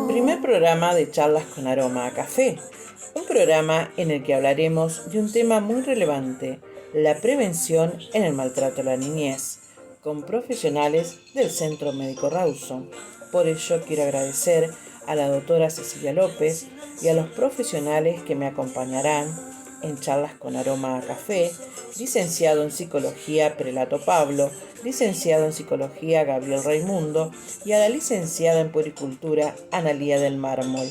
Primer programa de Charlas con Aroma a Café, un programa en el que hablaremos de un tema muy relevante, la prevención en el maltrato a la niñez, con profesionales del Centro Médico Rawson. Por ello quiero agradecer a la doctora Cecilia López y a los profesionales que me acompañarán en Charlas con Aroma a Café, licenciado en Psicología Prelato Pablo, licenciado en Psicología Gabriel Raimundo y a la licenciada en Puericultura Analía del Mármol.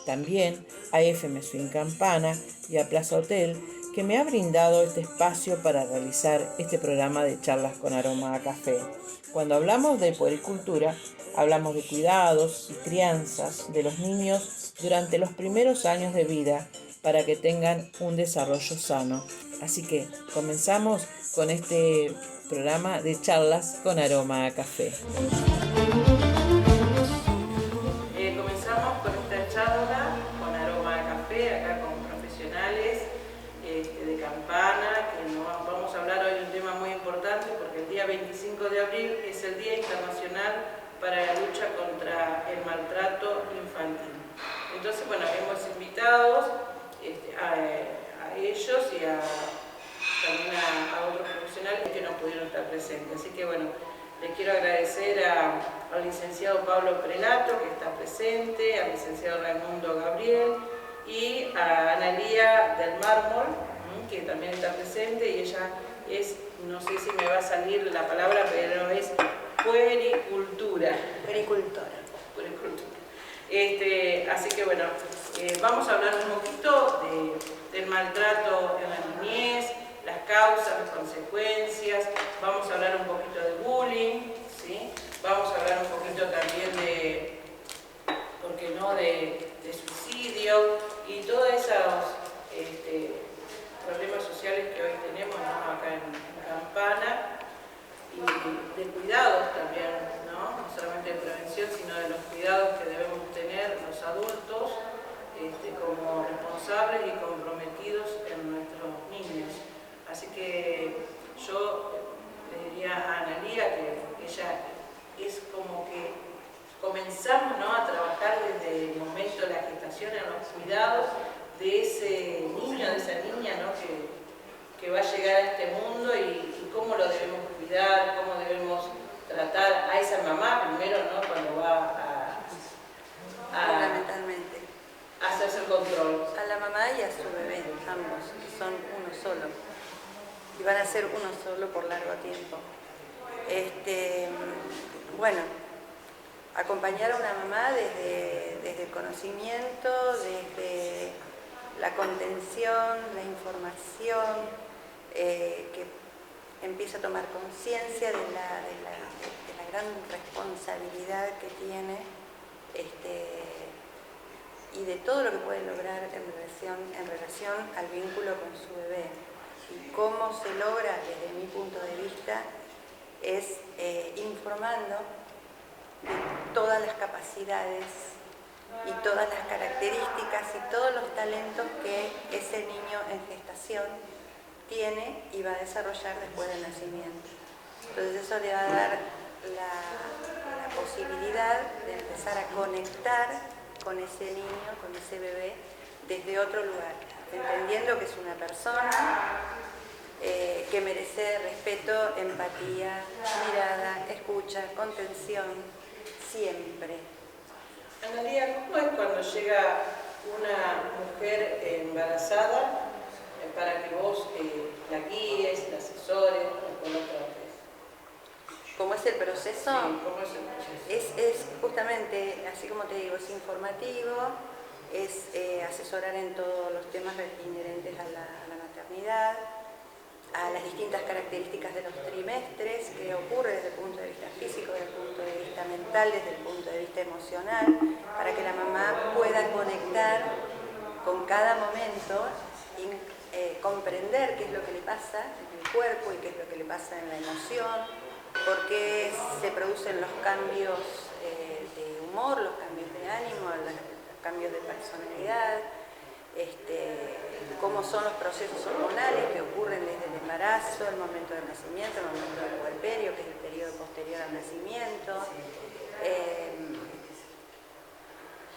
También a FM Swing Campana y a Plaza Hotel, que me ha brindado este espacio para realizar este programa de Charlas con Aroma a Café. Cuando hablamos de puericultura, hablamos de cuidados y crianzas de los niños durante los primeros años de vida para que tengan un desarrollo sano. Así que comenzamos con este programa de Charlas con Aroma a Café. Comenzamos con esta charla con Aroma a Café, acá con profesionales de Campana, que vamos a hablar hoy de un tema muy importante porque el día 25 de abril es el Día Internacional para la lucha contra el maltrato infantil. Entonces, bueno, hemos invitado a ellos y también a otros profesionales que no pudieron estar presentes. Así que bueno, les quiero agradecer al licenciado Pablo Prelato, que está presente, al licenciado Raimundo Gabriel y a Analía del Mármol, que también está presente, y ella es, no sé si me va a salir la palabra, pero es puericultura. Puericultora. Así que bueno, vamos a hablar un poquito del maltrato en la niñez, las causas, las consecuencias, vamos a hablar un poquito de bullying, ¿sí? Vamos a hablar un poquito también de, ¿por qué no?, de suicidio y todos esos problemas sociales que hoy tenemos, ¿no?, acá en Campana, y de cuidados también, ¿no? No solamente de prevención, sino de los cuidados que debemos tener los adultos como responsables y comprometidos en nuestros niños. Así que yo le diría a Analía que ella es como que comenzamos, ¿no?, a trabajar desde el momento de la gestación en los cuidados de ese niño, de esa niña, ¿no?, que va a llegar a este mundo y cómo lo debemos cuidar, cómo debemos tratar a esa mamá primero, ¿no?, cuando va Fundamentalmente. a hacerse el control. A la mamá y a su bebé, ambos, que son uno solo. Y van a ser uno solo por largo tiempo. Bueno, acompañar a una mamá desde el conocimiento, desde la contención, la información, que empieza a tomar conciencia de la gran responsabilidad que tiene y de todo lo que puede lograr en relación al vínculo con su bebé. Y cómo se logra, desde mi punto de vista, es informando de todas las capacidades y todas las características y todos los talentos que ese niño en gestación tiene y va a desarrollar después del nacimiento. Entonces eso le va a dar la posibilidad de empezar a conectar con ese niño, con ese bebé, desde otro lugar, entendiendo que es una persona que merece respeto, empatía, mirada, escucha, contención, siempre. Analía, ¿cómo es cuando llega una mujer embarazada para que vos la guíes, la asesores, o la trates? ¿Cómo es el proceso? Sí, ¿cómo es el proceso? Es justamente, así como te digo, es informativo, es asesorar en todos los temas inherentes a la maternidad, a las distintas características de los trimestres, que ocurre desde el punto de vista físico, desde el punto de vista mental, desde el punto de vista emocional, para que la mamá pueda conectar con cada momento y comprender qué es lo que le pasa en el cuerpo y qué es lo que le pasa en la emoción, por qué se producen los cambios de humor, los cambios de ánimo, los cambios de personalidad, cómo son los procesos hormonales que ocurren desde el embarazo, el momento del nacimiento, el momento del puerperio, que es el periodo posterior al nacimiento,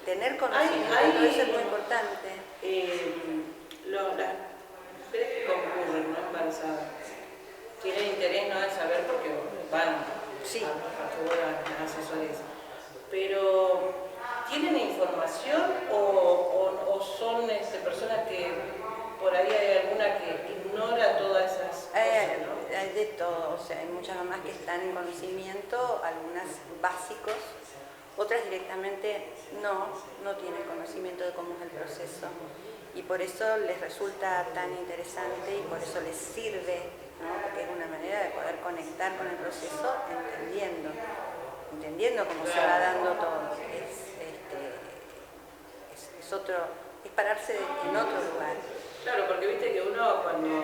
tener conocimiento, todo eso es muy importante. Las mujeres que concurren, ¿no? Embarazadas, tienen interés, ¿no?, en saber porque van a que vuelvan asesores, pero ¿tienen información o son personas que por ahí hay alguna que ignora todas esas cosas, ¿no? Hay de todo, o sea, hay muchas mamás que están en conocimiento, algunas básicos, otras directamente no tienen conocimiento de cómo es el proceso y por eso les resulta tan interesante y por eso les sirve, ¿no? Porque es una manera de poder conectar con el proceso entendiendo cómo se va dando todo. Es pararse en otro lugar. Claro, porque viste que uno cuando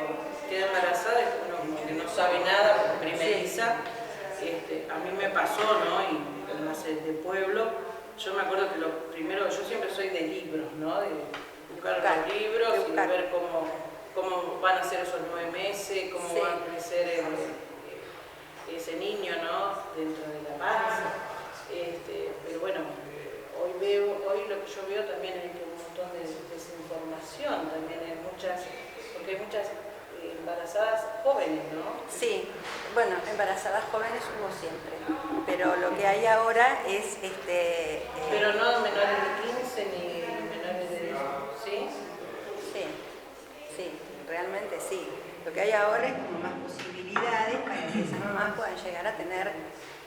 queda embarazada es uno como que no sabe nada, primeriza. A mí me pasó, ¿no? Y además es de pueblo. Yo me acuerdo que lo primero, yo siempre soy de libros, ¿no? De buscar los libros y de ver cómo van a ser esos 9 meses, cómo va a crecer ese niño, ¿no? Dentro de la panza. Pero bueno, hoy lo que yo veo también es que un montón de desinformación, también hay porque hay muchas embarazadas jóvenes, ¿no? Sí, bueno, embarazadas jóvenes hubo siempre, pero lo que hay ahora es Pero no menores de 15 ni menores de 10, ¿sí? Sí, realmente sí. Lo que hay ahora es como más posibilidades para que esas mamás puedan llegar a tener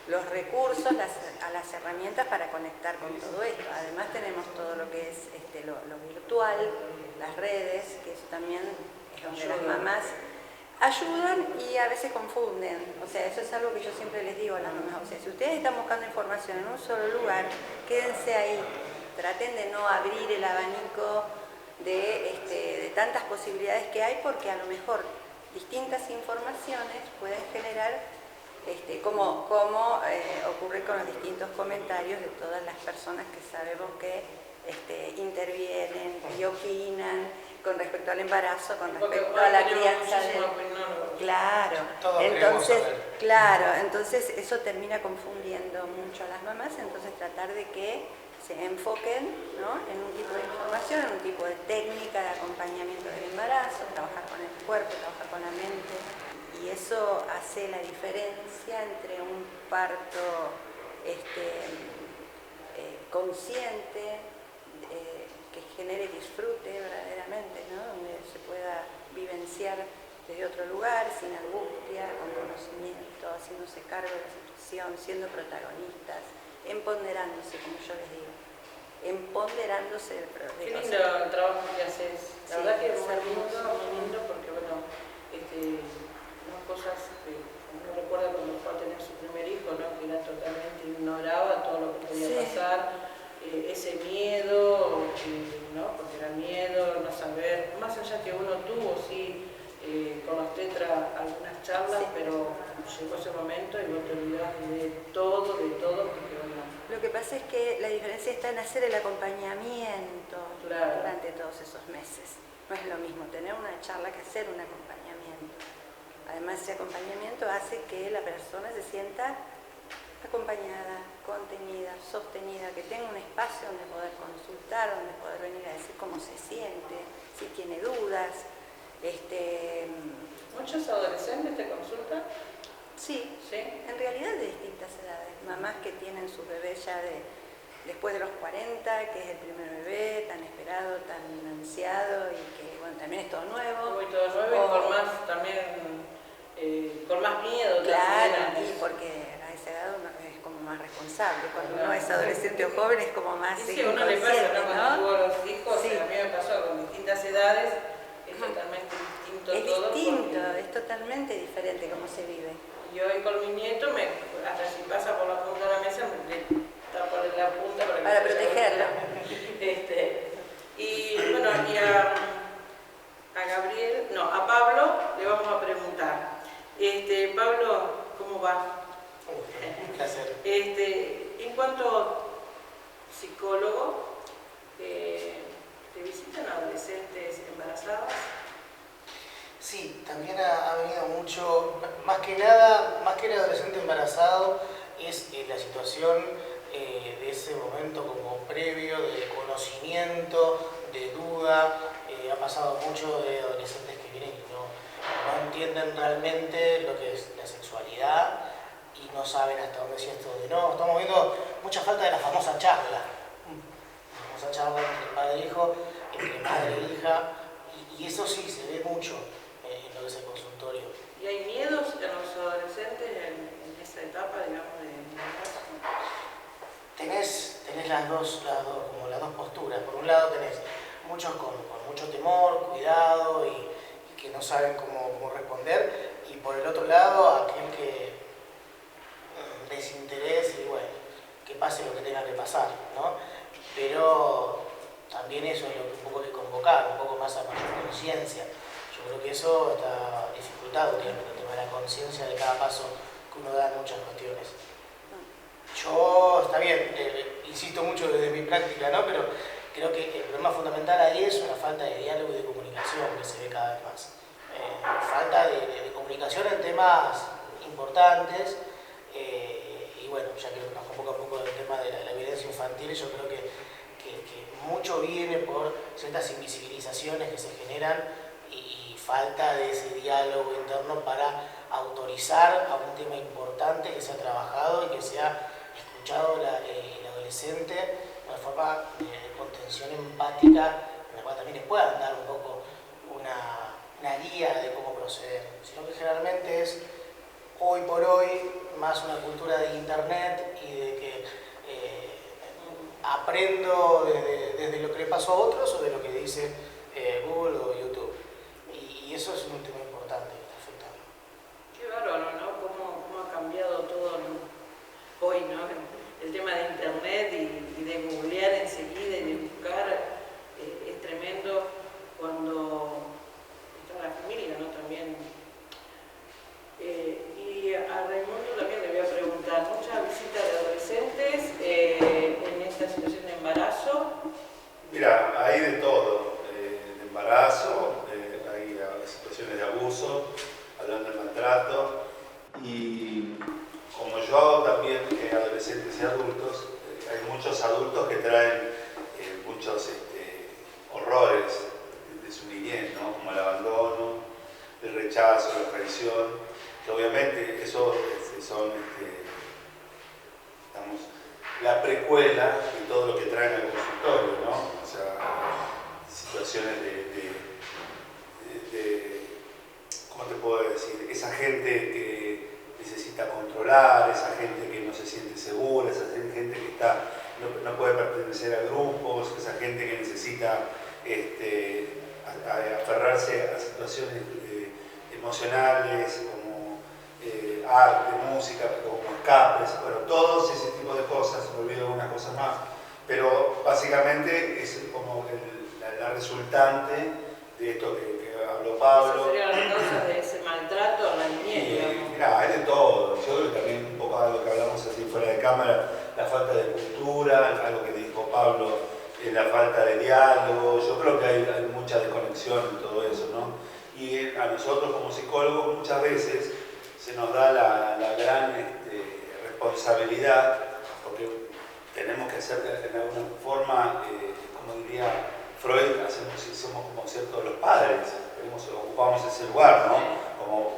los recursos, las herramientas para conectar con todo esto. Además tenemos todo lo que es lo virtual, las redes, que eso también es donde las mamás ayudan y a veces confunden. O sea, eso es algo que yo siempre les digo a las mamás. O sea, si ustedes están buscando información en un solo lugar, quédense ahí. Traten de no abrir el abanico de tantas posibilidades que hay, porque a lo mejor distintas informaciones pueden generar, como ocurre con los distintos comentarios de todas las personas que sabemos que intervienen y opinan con respecto al embarazo, con respecto a la crianza entonces eso termina confundiendo mucho a las mamás. Entonces tratar de que se enfoquen, ¿no?, en un tipo de información, en un tipo de técnica de acompañamiento del embarazo, trabajar con el cuerpo, trabajar con la mente, y eso hace la diferencia entre un parto consciente, que genere disfrute verdaderamente, ¿no?, donde se pueda vivenciar desde otro lugar, sin angustia, con conocimiento, haciéndose cargo de la situación, siendo protagonistas, empoderándose, como yo les digo, empoderándose del proceso. Qué lindo el trabajo que haces. La verdad que es muy lindo, porque bueno, unas cosas que uno recuerda cuando fue a tener su primer hijo, ¿no?, que era totalmente ignoraba todo lo que podía pasar. Ese miedo, ¿no?, porque era miedo, no saber, más allá que uno tuvo, sí, con los tetras algunas charlas, pero llegó ese momento y vos te olvidás de todo, porque bueno. Lo que pasa es que la diferencia está en hacer el acompañamiento durante todos esos meses. No es lo mismo tener una charla que hacer un acompañamiento. Además, ese acompañamiento hace que la persona se sienta acompañada, contenida, sostenida, que tenga un espacio donde poder consultar, donde poder venir a decir cómo se siente, si tiene dudas. ¿Muchos adolescentes te consultan? Sí, en realidad de distintas edades. Mamás que tienen sus bebés ya después de los 40, que es el primer bebé, tan esperado, tan ansiado y que bueno, también es todo nuevo. Todo nuevo y con más también, con más miedo. Claro, también. y porque a esa edad uno es como más responsable. Cuando uno es adolescente o joven es como más sí, a uno le pasa, ¿no? Cuando tuvo los hijos, sí. A mí me pasó con distintas edades, es totalmente distinto todo. Es distinto, es totalmente diferente cómo se vive. Y hoy con mi nieto, hasta si pasa por la punta de la mesa, le tapo la punta para protegerlo. Y bueno, y a Gabriel, no, a Pablo le vamos a preguntar. Pablo, ¿cómo va? Un placer. En cuanto psicólogo, ¿te visitan adolescentes embarazadas? Sí, también ha venido mucho, más que nada, más que el adolescente embarazado, es la situación de ese momento como previo de conocimiento, de duda. Ha pasado mucho de adolescentes que vienen y no entienden realmente lo que es la sexualidad y no saben hasta dónde sí, hasta dónde no. Estamos viendo mucha falta de la famosa charla. La famosa charla entre padre e hijo, entre madre e hija, y eso sí se ve mucho en lo que es el consultorio. ¿Y hay miedos en los adolescentes en esa etapa, digamos, de embarazo? Tenés las dos posturas. Por un lado tenés muchos con mucho temor, cuidado y que no saben cómo responder, y por el otro lado aquel que desinterés y bueno, que pase lo que tenga que pasar, ¿no? Pero también eso es lo que un poco hay que convocar, un poco más a mayor conciencia. Yo creo que eso está dificultado, el tema de la conciencia de cada paso que uno da en muchas cuestiones. Yo, está bien, insisto mucho desde mi práctica, ¿no? Pero creo que el problema fundamental ahí es una falta de diálogo y de comunicación que se ve cada vez más. Falta de comunicación en temas importantes, y bueno, ya que nos convoca un poco el tema de la violencia infantil, yo creo que mucho viene por ciertas invisibilizaciones que se generan y falta de ese diálogo interno para autorizar a un tema importante que sea trabajado y que sea escuchado el adolescente de una forma de contención empática, en la cual también les puedan dar un poco una guía de cómo proceder, sino que generalmente es hoy por hoy más una cultura de internet y de que aprendo desde lo que le pasó a otros o de lo que dice Google o YouTube, y eso es un tema importante que está afectando. Qué bárbaro, ¿no? ¿Cómo ha cambiado todo hoy, ¿no? El tema de internet y de googlear enseguida y de buscar es tremendo cuando está la familia, ¿no? También. Y a Raimundo también le voy a preguntar, muchas visitas de adolescentes en esta situación de embarazo. Mira, hay de todo, de embarazo, hay situaciones de abuso, hablando del maltrato, y como yo también, adolescentes y adultos, hay muchos adultos que traen muchos horrores de su niñez, ¿no? Como el abandono, el rechazo, la traición, que obviamente eso son digamos, la precuela de todo lo que traen al consultorio, ¿no? O sea, situaciones ¿cómo te puedo decir? Esa gente que necesita controlar, esa gente que no se siente segura, esa gente que no puede pertenecer a grupos, esa gente que necesita aferrarse a situaciones emocionales como arte, música, como escapes, bueno, todos ese tipo de cosas, me olvido de algunas cosas más, pero básicamente es como la resultante de esto que habló Pablo. Esas serían las causas de ese maltrato a la niñez. Mira, hay de todo. Yo creo que también un poco algo que hablamos así fuera de cámara, la falta de cultura, algo que dijo Pablo, la falta de diálogo. Yo creo que hay mucha desconexión en todo eso, ¿no? Y a nosotros como psicólogos muchas veces se nos da la gran responsabilidad, porque tenemos que hacer de alguna forma, como diría Freud, somos como ciertos los padres, ocupamos ese lugar, ¿no? Como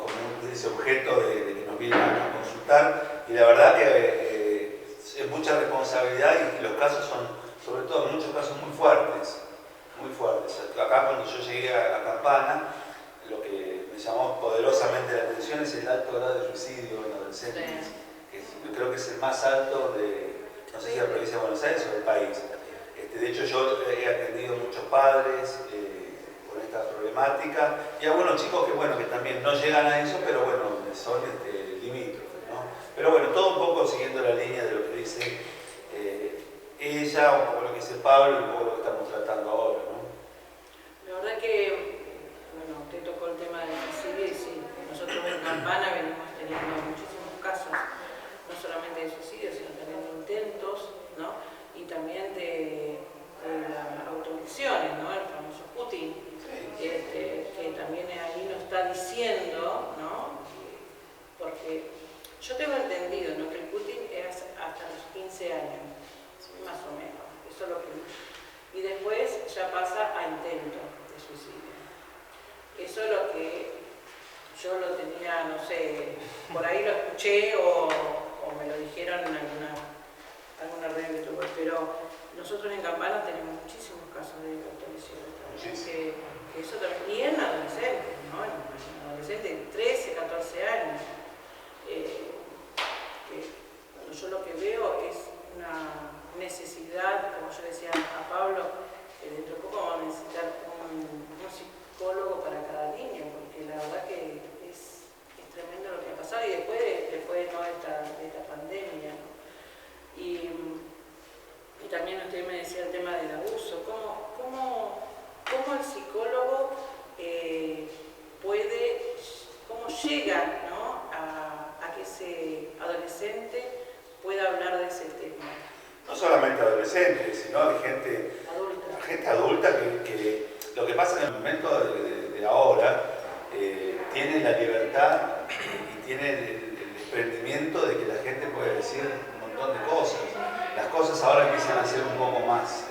ese objeto de que nos vienen a consultar, y la verdad que es mucha responsabilidad y los casos son, sobre todo en muchos casos, muy fuertes, muy fuertes. Acá cuando yo llegué a Campana, lo que me llamó poderosamente la atención es el alto grado de suicidio en adolescentes, que yo creo que es el más alto de, no sé si de la provincia de Buenos Aires o del país. De hecho, yo he atendido muchos padres con esta problemática y algunos chicos que, bueno, que también no llegan a eso, pero bueno, son limítrofes, ¿no? Pero bueno, todo un poco siguiendo la línea de lo que dice ella, un poco lo que dice Pablo y un poco lo que estamos tratando ahora, ¿no? La verdad que, bueno, usted tocó el tema del suicidio y sí, nosotros en Campana venimos teniendo muchísimos casos, no solamente de suicidio, sino también de intentos, ¿no? Y también de las autolesiones, ¿no? El famoso Putin, que también ahí nos está diciendo, ¿no? Porque Yo tengo entendido, ¿no?, que el cutting es hasta los 15 años, ¿sí?, más o menos, eso es lo que... Y después ya pasa a intento de suicidio. Eso es lo que yo lo tenía, no sé, por ahí lo escuché o me lo dijeron en alguna reunión que tuve, pero nosotros en Campana tenemos muchísimos casos de autorlesión también, que eso también, y en adolescentes, ¿no? En adolescentes de 13, 14 años. Yo lo que veo es una necesidad, como yo decía a Pablo, dentro de poco vamos a necesitar un psicólogo para cada niño, porque la verdad que es tremendo lo que ha pasado y después ¿no?, de esta pandemia, ¿no? Y también usted me decía el tema del abuso. ¿Cómo el psicólogo cómo llega, ¿no?, a que ese adolescente pueda hablar de ese tema? No solamente adolescentes, sino de gente adulta que lo que pasa en el momento de ahora tiene la libertad y tiene el desprendimiento de que la gente puede decir un montón de cosas. Las cosas ahora empiezan a ser un poco más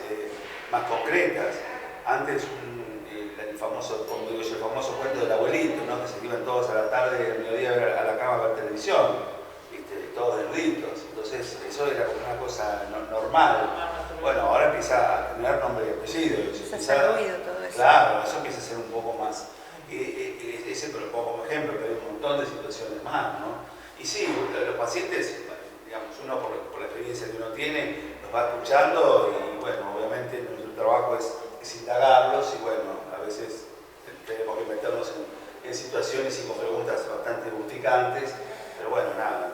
concretas. Antes el famoso cuento del abuelito, ¿no?, que se iban todos a la tarde, al mediodía a la cama a ver televisión, ¿viste?, todos desnuditos. Entonces eso era como una cosa normal. Bueno, ahora empieza a tener nombre y apellido. Empieza a hacer ruido todo eso. Claro, eso empieza a ser un poco más. Ese te lo pongo como ejemplo, pero hay un montón de situaciones más, ¿no? Y sí, los pacientes, digamos, uno por la experiencia que uno tiene, los va escuchando y bueno, obviamente nuestro trabajo es indagarlos y bueno, a veces tenemos que meternos en situaciones y con preguntas bastante urticantes, pero bueno, nada.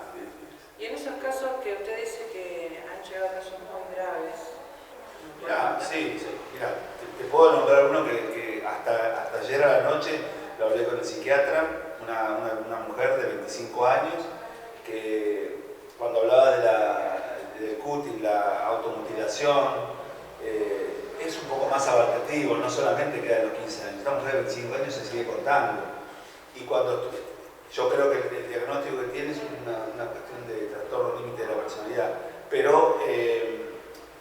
Y en esos casos que usted dice que han llegado a casos muy graves. Mirá, sí, mirá, te puedo nombrar uno que hasta ayer a la noche lo hablé con el psiquiatra, una mujer de 25 años que cuando hablaba del cutting, la automutilación, es un poco más abarcativo, no solamente queda en los 15 años, esta mujer de 25 años se sigue contando. Y cuando yo creo que el diagnóstico que tiene es una cuestión de trastorno límite de la personalidad, pero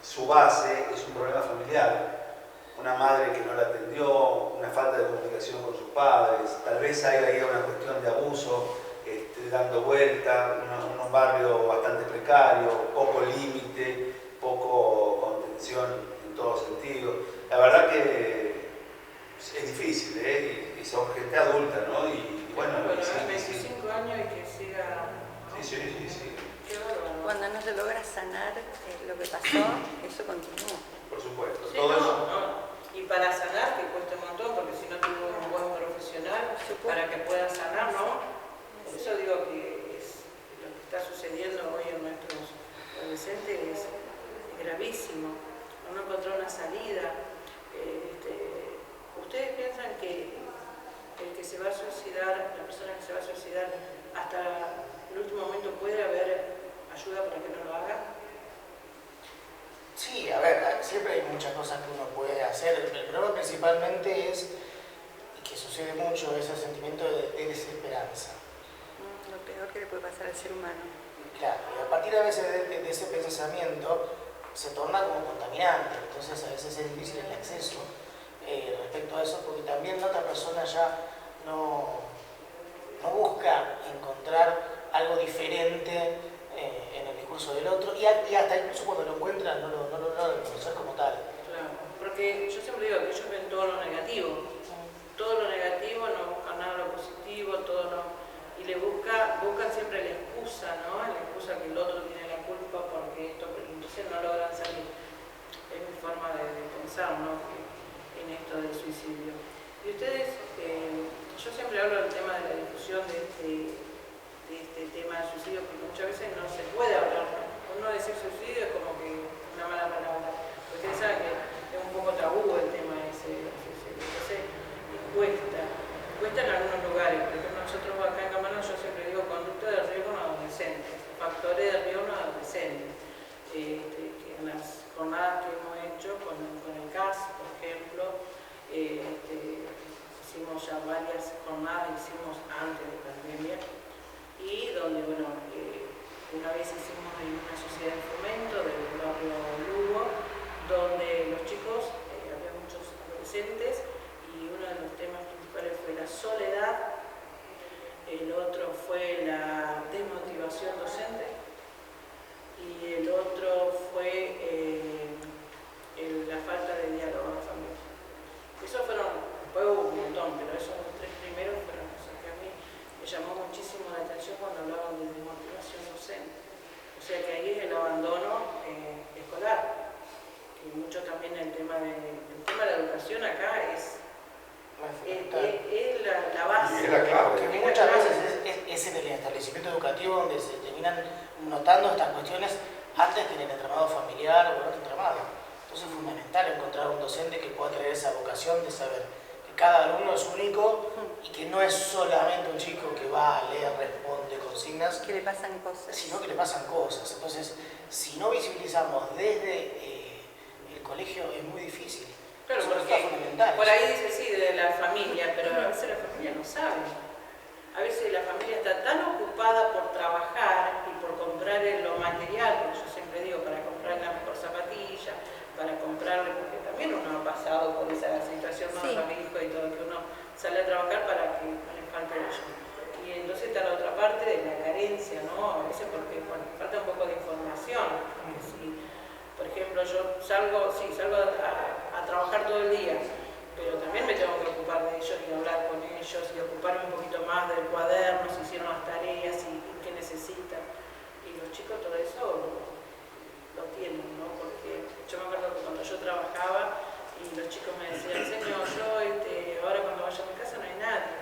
su base es un problema familiar. Una madre que no la atendió, una falta de comunicación con sus padres, tal vez hay ahí una cuestión de abuso dando vuelta, un barrio bastante precario, poco límite, poco contención en todo sentido. La verdad que es difícil, y son gente adulta, ¿no? Y bueno, sí, 25 años y que siga... ¿no? Sí. Qué bárbaro. Cuando no se logra sanar lo que pasó, eso continúa. Por supuesto. Sí, Todo eso. no. Y para sanar, que cuesta un montón, porque si no tuvo un buen profesional para que pueda sanar, ¿no? Por eso digo que lo que está sucediendo hoy en nuestros adolescentes es gravísimo. No encontrar una salida. ¿Ustedes piensan que el que se va a suicidar, la persona que se va a suicidar, hasta el último momento puede haber ayuda para que no lo haga? Sí, a ver, siempre hay muchas cosas que uno puede hacer. El problema principalmente es, y que sucede mucho, es el sentimiento de desesperanza. Lo peor que le puede pasar al ser humano. Claro, y a partir a veces de ese pensamiento se torna como contaminante, entonces a veces es difícil el acceso respecto a eso, porque también la otra persona ya no busca encontrar algo diferente en el discurso del otro, y hasta incluso cuando lo encuentran no lo reconocer como tal. Claro, porque yo siempre digo que ellos ven todo lo negativo. Todo lo negativo, no buscan nada lo positivo, todo lo... Y buscan siempre la excusa, ¿no? La excusa que el otro tiene la culpa porque esto, entonces no logran salir. Es mi forma de pensar, ¿no? En esto del suicidio. Y ustedes, yo siempre hablo del tema de la difusión de este tema del suicidio, porque muchas veces no se puede hablar. Uno decir suicidio es como que una mala palabra. Porque ustedes saben que es un poco tabú el tema ese del suicidio. Entonces, cuesta en algunos lugares. Por ejemplo, nosotros acá en Campana, yo siempre digo conducta de riesgo en adolescentes, factores de riesgo en adolescentes. Que en las jornadas que hemos hecho con el CAS, por ejemplo, hicimos ya varias jornadas, hicimos antes de pandemia, y donde, bueno, vez hicimos en una sociedad de fomento del barrio Lugo, donde los chicos, había muchos adolescentes, y uno de los temas principales fue la soledad, el otro fue la desmotivación docente, y el otro fue la falta de diálogo en la familia. Esos fueron, después hubo un montón, pero esos tres primeros fueron cosas que a mí me llamó muchísimo la atención cuando hablaban de desmotivación docente. O sea que ahí es el abandono escolar. Y mucho también el tema de la educación acá es la base. Y es la clave. Porque muchas veces es en el establecimiento educativo donde se terminan notando estas cuestiones antes que en el entramado familiar o en otro entramado. Entonces es fundamental encontrar un docente que pueda tener esa vocación de saber que cada alumno es único y que no es solamente un chico que va a leer, responde consignas, Que le pasan cosas. sino que le pasan cosas. Entonces, si no visibilizamos desde el colegio es muy difícil. Claro, Eso porque está fundamental. por ahí dice sí, de la familia, pero a veces la familia no sabe. A veces la familia está tan ocupada por trabajar y por comprar lo material, porque yo siempre digo, para comprar la mejor zapatilla, para comprarle, porque también uno ha pasado por esa situación, ¿no? Sí. Los hijos y todo, que uno sale a trabajar para que no le falte ello. Y entonces está la otra parte de la carencia, ¿no? A veces porque falta un poco de información. Porque si, por ejemplo, yo salgo a trabajar todo el día, pero también me tengo que ocupar de ellos y hablar con ellos y ocuparme un poquito más del cuaderno, si hicieron las tareas y qué necesitan. Y los chicos todo eso lo tienen, ¿no? Porque yo me acuerdo que cuando yo trabajaba y los chicos me decían, señor, yo ahora cuando vaya a mi casa no hay nadie.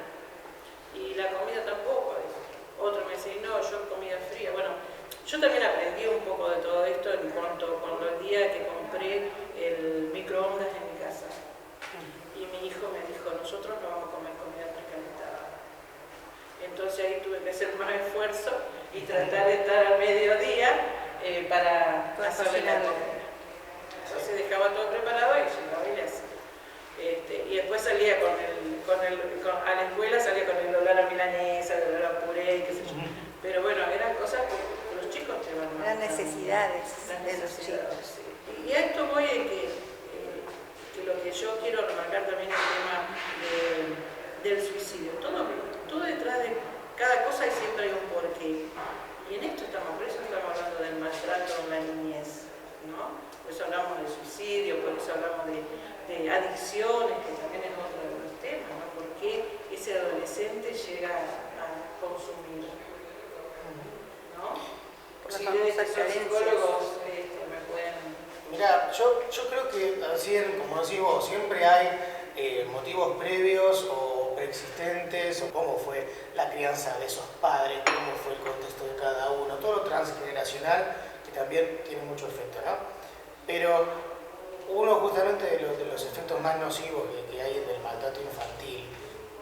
Y la comida tampoco. Otro me decía, no, yo comida fría. Bueno, yo también aprendí un poco de todo esto en cuanto cuando el día que compré el microondas en mi casa. Y mi hijo me dijo, nosotros no vamos a comer comida precalentada. Entonces ahí tuve que hacer más esfuerzo y tratar de estar al mediodía para hacerle la comida. Entonces dejaba todo preparado y llegaba y le hacía. Y después salía a la escuela salía con el olor a milanesa, el olor a puré, qué sé yo. Pero bueno, eran cosas que los chicos te van a... Eran necesidades de los chicos. Sí. Y a esto voy en que lo que yo quiero remarcar también es el tema del suicidio. Todo detrás de cada cosa siempre hay un porqué. Y en esto por eso estamos hablando del maltrato en la niñez, ¿no? Por eso hablamos del suicidio, por eso hablamos de adicciones, que también es otro de los temas, ¿no? ¿Por qué ese adolescente llega a consumir? ¿No? Si ustedes que son psicólogos me pueden... Mira, yo creo que, así como decís vos, siempre hay motivos previos o preexistentes, o cómo fue la crianza de esos padres, cómo fue el contexto de cada uno, todo lo transgeneracional, que también tiene mucho efecto, ¿no? Pero uno justamente de los efectos más nocivos que hay del maltrato infantil,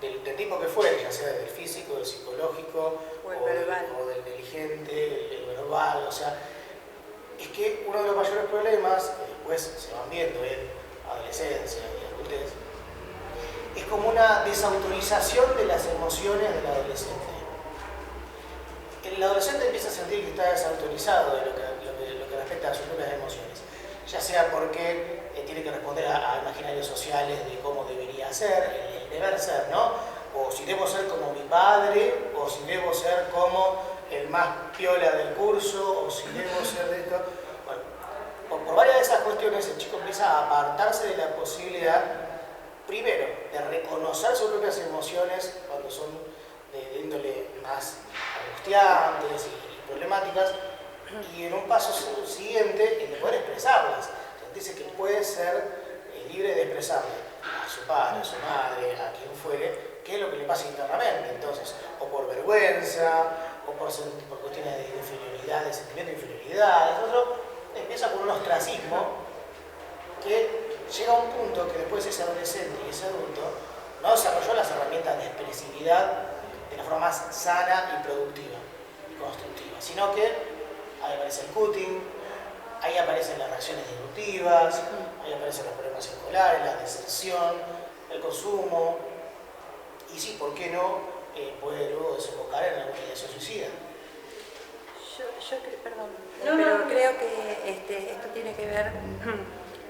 del tipo que fuere, ya sea del físico, del psicológico, o del inteligente, del verbal, o sea, es que uno de los mayores problemas, que después se van viendo en adolescencia y adultez, es como una desautorización de las emociones del adolescente. El adolescente empieza a sentir que está desautorizado de lo que respecta a sus propias emociones, ya sea porque tiene que responder a imaginarios sociales de cómo debería ser, el deber ser, ¿no? O si debo ser como mi padre, o si debo ser como el más piola del curso, o si debo ser de esto. Bueno, por varias de esas cuestiones el chico empieza a apartarse de la posibilidad, primero, de reconocer sus propias emociones cuando son de índole más angustiantes y problemáticas, y en un paso siguiente, el de poder expresarlas. Dice que puede ser libre de expresarle a su padre, a su madre, a quien fuere, qué es lo que le pasa internamente. Entonces, o por vergüenza, o por cuestiones de inferioridad, de sentimiento de inferioridad, eso empieza con un ostracismo que llega a un punto que después ese adolescente y ese adulto no desarrolló las herramientas de expresividad de la forma más sana y productiva y constructiva, sino que ahí aparece el cutting, ahí aparecen las reacciones disruptivas, ahí aparecen los problemas escolares, la deserción, el consumo, y sí, ¿por qué no? Puede luego desembocar en la ideación suicida. Perdón, No, pero no. creo que esto tiene que ver,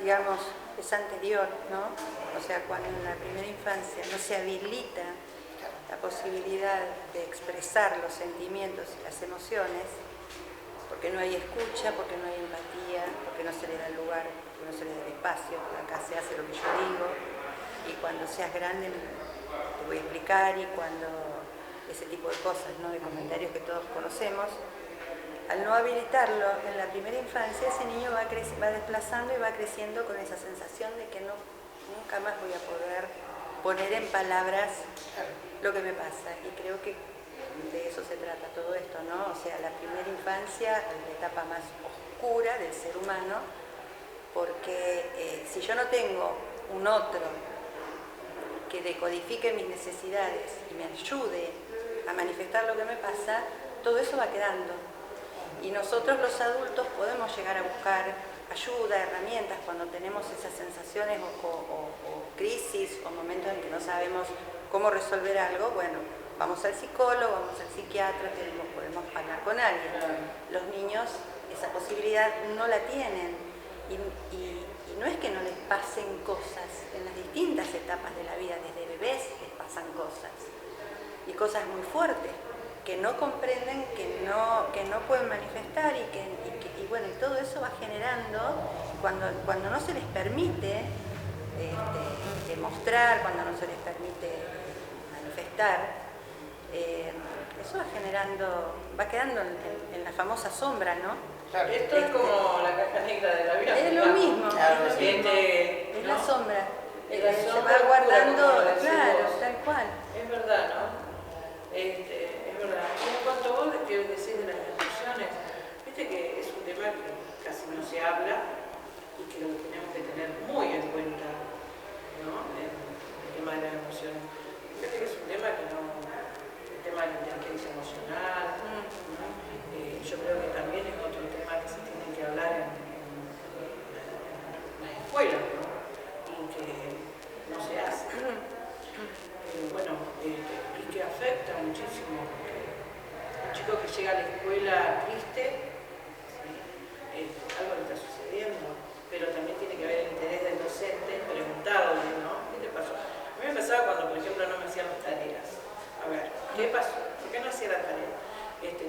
digamos, es anterior, ¿no? O sea, cuando en la primera infancia no se habilita la posibilidad de expresar los sentimientos y las emociones, porque no hay escucha, porque no hay empatía, porque no se le da lugar, porque no se le da el espacio, porque acá se hace lo que yo digo, y cuando seas grande te voy a explicar, y cuando ese tipo de cosas, ¿no? De comentarios que todos conocemos, al no habilitarlo en la primera infancia, ese niño va desplazando y va creciendo con esa sensación de que nunca más voy a poder poner en palabras lo que me pasa. Y creo que de eso se trata todo esto, ¿no? O sea, la primera infancia es la etapa más oscura del ser humano, porque si yo no tengo un otro que decodifique mis necesidades y me ayude a manifestar lo que me pasa, todo eso va quedando. Y nosotros los adultos podemos llegar a buscar ayuda, herramientas, cuando tenemos esas sensaciones o crisis o momentos en que no sabemos cómo resolver algo. Bueno, vamos al psicólogo, vamos al psiquiatra, podemos hablar con alguien. Los niños esa posibilidad no la tienen, y no es que no les pasen cosas, en las distintas etapas de la vida, desde bebés les pasan cosas, y cosas muy fuertes que no comprenden, que no pueden manifestar, y bueno, y todo eso va generando, cuando no se les permite demostrar, cuando no se les permite manifestar, eso va quedando en la famosa sombra, ¿no? Claro. Esto es como la caja negra de la vida. Es lo mismo, Claro, es lo sí. mismo. Es la sombra. Es la Se sombra va guardando, oscura, como decís claro, vos. tal cual. Es verdad, ¿no? Es verdad. Y en cuanto a vos que decís de las discusiones, viste que es un tema que casi no se habla y que lo tenemos que tener muy en cuenta, ¿no? El tema de las emociones. Fíjate que es un tema que no... El tema de la inteligencia emocional, ¿no? Yo creo que también es otro tema que se tiene que hablar en las escuelas, ¿no? Y que no se hace. Bueno, y que afecta muchísimo. Un chico que llega a la escuela triste, ¿sí? Algo le está sucediendo, pero también tiene que haber el interés del docente en preguntarle, ¿no? ¿Qué te pasó? A mí me pasaba cuando, por ejemplo, no me hacían las tareas. A ver, ¿qué pasó? ¿Por qué no hacía la tarea?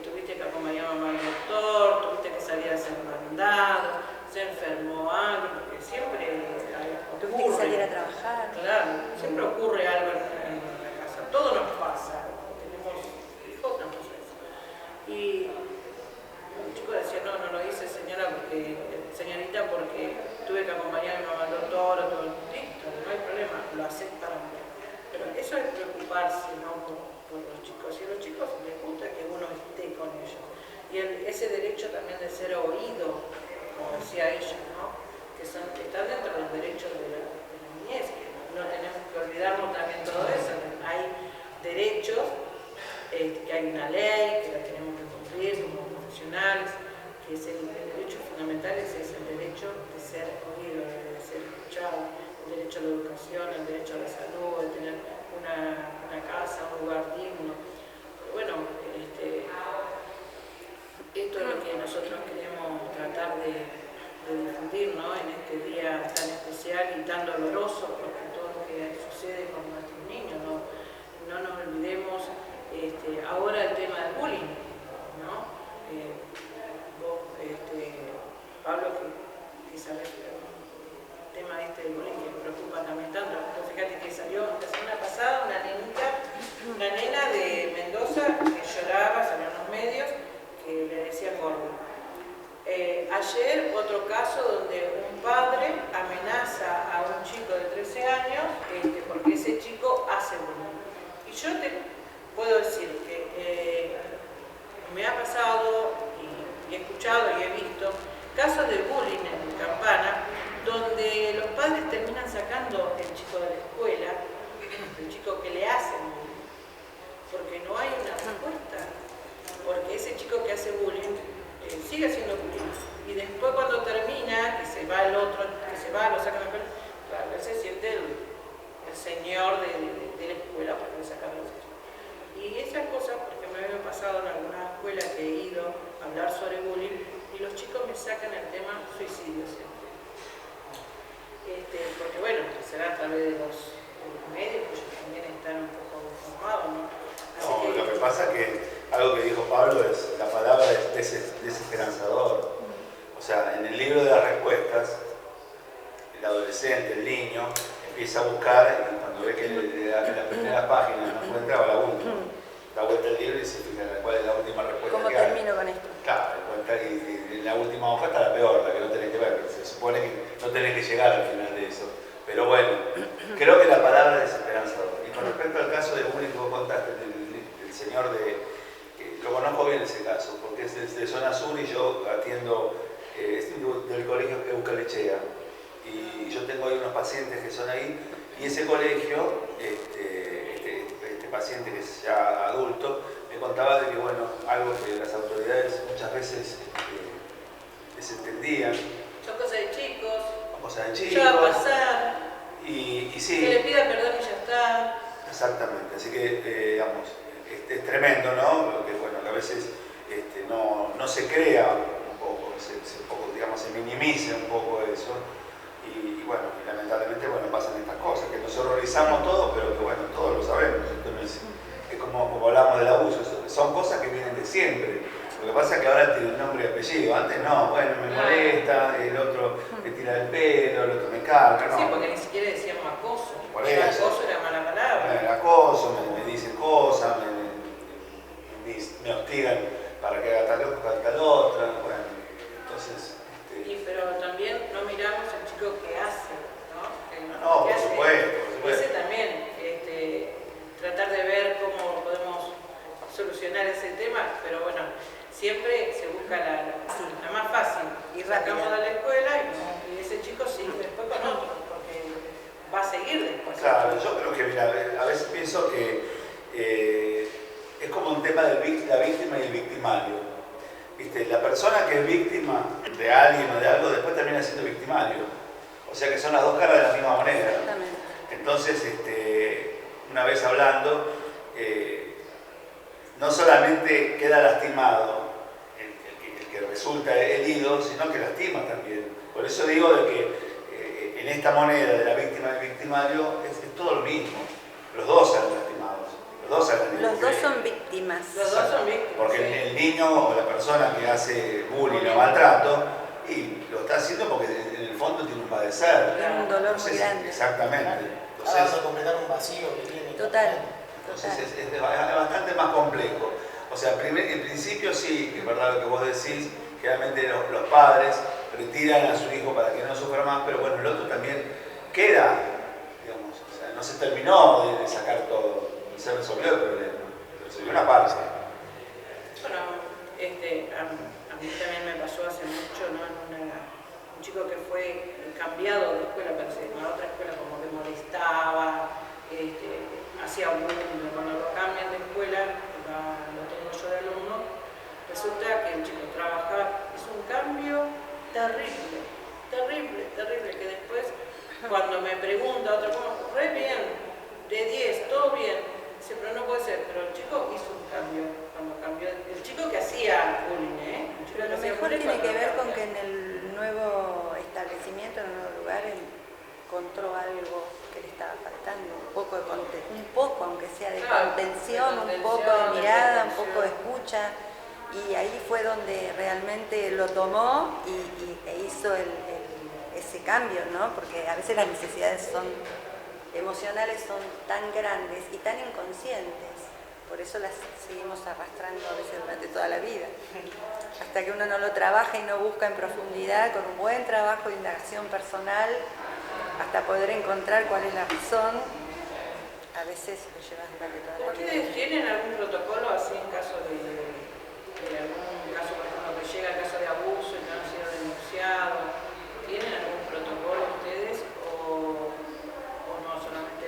Tuviste que acompañar a mamá al doctor, tuviste que salir a hacer mandado, se enfermó algo, porque siempre Tuviste que salir a trabajar. Claro, siempre ocurre algo en la casa, todo nos pasa, tenemos hijos, nos pasa eso. Y un chico decía, no lo hice señorita, porque tuve que acompañar a mi mamá al doctor, o todo, listo, no hay problema, lo haces para mí. Pero eso es preocuparse, ¿no? por los chicos, y a los chicos les gusta que uno esté con ellos. Y ese derecho también de ser oído, como decía ella, ¿no? Que están dentro de los derechos de la niñez, que no tenemos que olvidarnos también todo eso. Hay derechos, que hay una ley, que la tenemos que cumplir como profesionales, que es el derecho fundamental, es el derecho de ser oído, de ser escuchado, el derecho a la educación, el derecho a la salud, de tener una casa, un lugar digno. Pero bueno, esto es lo que nosotros queremos tratar de difundir, ¿no? En este día tan especial y tan doloroso, porque todo lo que sucede con nuestros niños, no nos olvidemos. Ahora el tema del bullying, ¿no? Vos, Pablo, que sabés el tema del bullying que me preocupa también tanto. Fíjate que salió la semana pasada una nena de Mendoza que lloraba, salió en los medios, que le decía gordo. Ayer otro caso donde un padre amenaza a un chico de 13 años porque ese chico hace bullying. Y yo te puedo decir que me ha pasado y he escuchado y he visto casos de bullying en Campana donde los padres terminan sacando el chico de la escuela, el chico que le hacen bullying, porque no hay una respuesta, porque ese chico que hace bullying sigue haciendo bullying, y después cuando termina, que se va el otro, que se va, lo sacan de la escuela, claro, él se siente el señor de la escuela porque le sacan los hijos. Y esas cosas, porque me había pasado en alguna escuela que he ido a hablar sobre bullying, los chicos me sacan el tema suicidio siempre. Porque bueno, será a través de los medios, que ellos también están un poco informados, ¿no? No, lo que pasa es que algo que dijo Pablo es la palabra desesperanzador. O sea, en el libro de las respuestas, el adolescente, el niño, empieza a buscar y cuando ve que en las primeras páginas no encuentra, va a la última. Da vuelta el libro y se fija cuál es la última respuesta. ¿Cómo que hay. termino con esto? Claro, y en la última hoja está la peor, la que no tenés que ver. Se supone que no tenés que llegar al final de eso. Pero bueno, creo que la palabra es desesperanzador. Y con respecto al caso de bullying que vos contaste, del señor lo conozco bien ese caso, porque es de zona sur y yo atiendo, es del colegio Eucalechea. Y yo tengo ahí unos pacientes que son ahí, y ese colegio, este paciente que es ya adulto, me contaba de que, bueno, algo que las autoridades muchas veces desentendían. Son cosas de chicos. Cosas de chicos. Ya va a pasar. Y sí. Que le pida perdón y ya está. Exactamente, así que, digamos, es tremendo, ¿no? Que, bueno, que a veces no se crea un poco, digamos, se minimiza un poco eso. Y bueno, lamentablemente, bueno, pasan estas cosas, que nos horrorizamos todos, pero que bueno, todos lo sabemos. Entonces, es como hablamos del abuso, son cosas que vienen de siempre. Lo que pasa es que ahora tiene un nombre y apellido, antes no, bueno, me molesta, el otro me tira el pelo, el otro me carga, ¿no? Sí, porque ni siquiera decíamos acoso. Por Ya eso. acoso era mala palabra. Me acoso, me dicen cosas, me hostigan para que haga tal otra, bueno, entonces... Pero también no miramos al chico que hace, ¿no? No, por supuesto. Ese también, tratar de ver cómo podemos solucionar ese tema, pero bueno, siempre se busca la más fácil. Y sacamos rápida. de la escuela y ese chico sigue después con otro, porque va a seguir después. Claro, yo creo que, mira, a veces pienso que es como un tema de la víctima y el victimario. ¿Viste? La persona que es víctima de alguien o de algo después termina siendo victimario. O sea que son las dos caras de la misma moneda. Exactamente. Entonces, una vez hablando, no solamente queda lastimado el que resulta herido, sino que lastima también. Por eso digo de que en esta moneda de la víctima y el victimario es todo lo mismo. Los dos salen lastimados. Los dos son víctimas. Los dos son víctimas. Porque sí. el niño o la persona que hace bullying o maltrato, y lo está haciendo porque en el fondo tiene un padecer. Tiene un dolor muy grande. Exactamente. Vas a Entonces, completar un vacío que tiene. Total. entonces es bastante más complejo. O sea, en principio sí, es verdad lo que vos decís, generalmente los padres retiran a su hijo para que no sufra más, pero bueno, el otro también queda, digamos, o sea, no se terminó de sacar todo. Se resolvió el problema, pero se dio una parte. Bueno, a mí también me pasó hace mucho, ¿no? Un chico que fue cambiado de escuela, pero en otra escuela como que molestaba, hacía bullying. Cuando lo cambian de escuela, lo tengo yo de alumno, resulta que el chico trabajaba, es un cambio terrible, que después cuando me pregunta otra cosa, re bien, de 10, todo bien. Dice, pero no puede ser, pero el chico hizo un cambio cuando cambió. El chico que hacía bullying, El chico Pero que lo hacía mejor bullying tiene cuando que lo ver con cambiaron. que en el nuevo establecimiento, en el nuevo lugar, encontró algo que le estaba faltando, un poco, aunque sea de Claro, contención, de un poco contención, de mirada, un protección. poco de escucha, y ahí fue donde realmente lo tomó e hizo ese cambio, ¿no? Porque a veces las necesidades emocionales son tan grandes y tan inconscientes, por eso las seguimos arrastrando a veces durante toda la vida, hasta que uno no lo trabaja y no busca en profundidad, con un buen trabajo de indagación personal, hasta poder encontrar cuál es la razón, a veces lo llevas durante toda la vida. ¿Ustedes tienen algún protocolo así en caso de algún caso, por ejemplo, que llega el caso de abuso y no ha sido denunciado? ¿Tienen algún protocolo ustedes o no solamente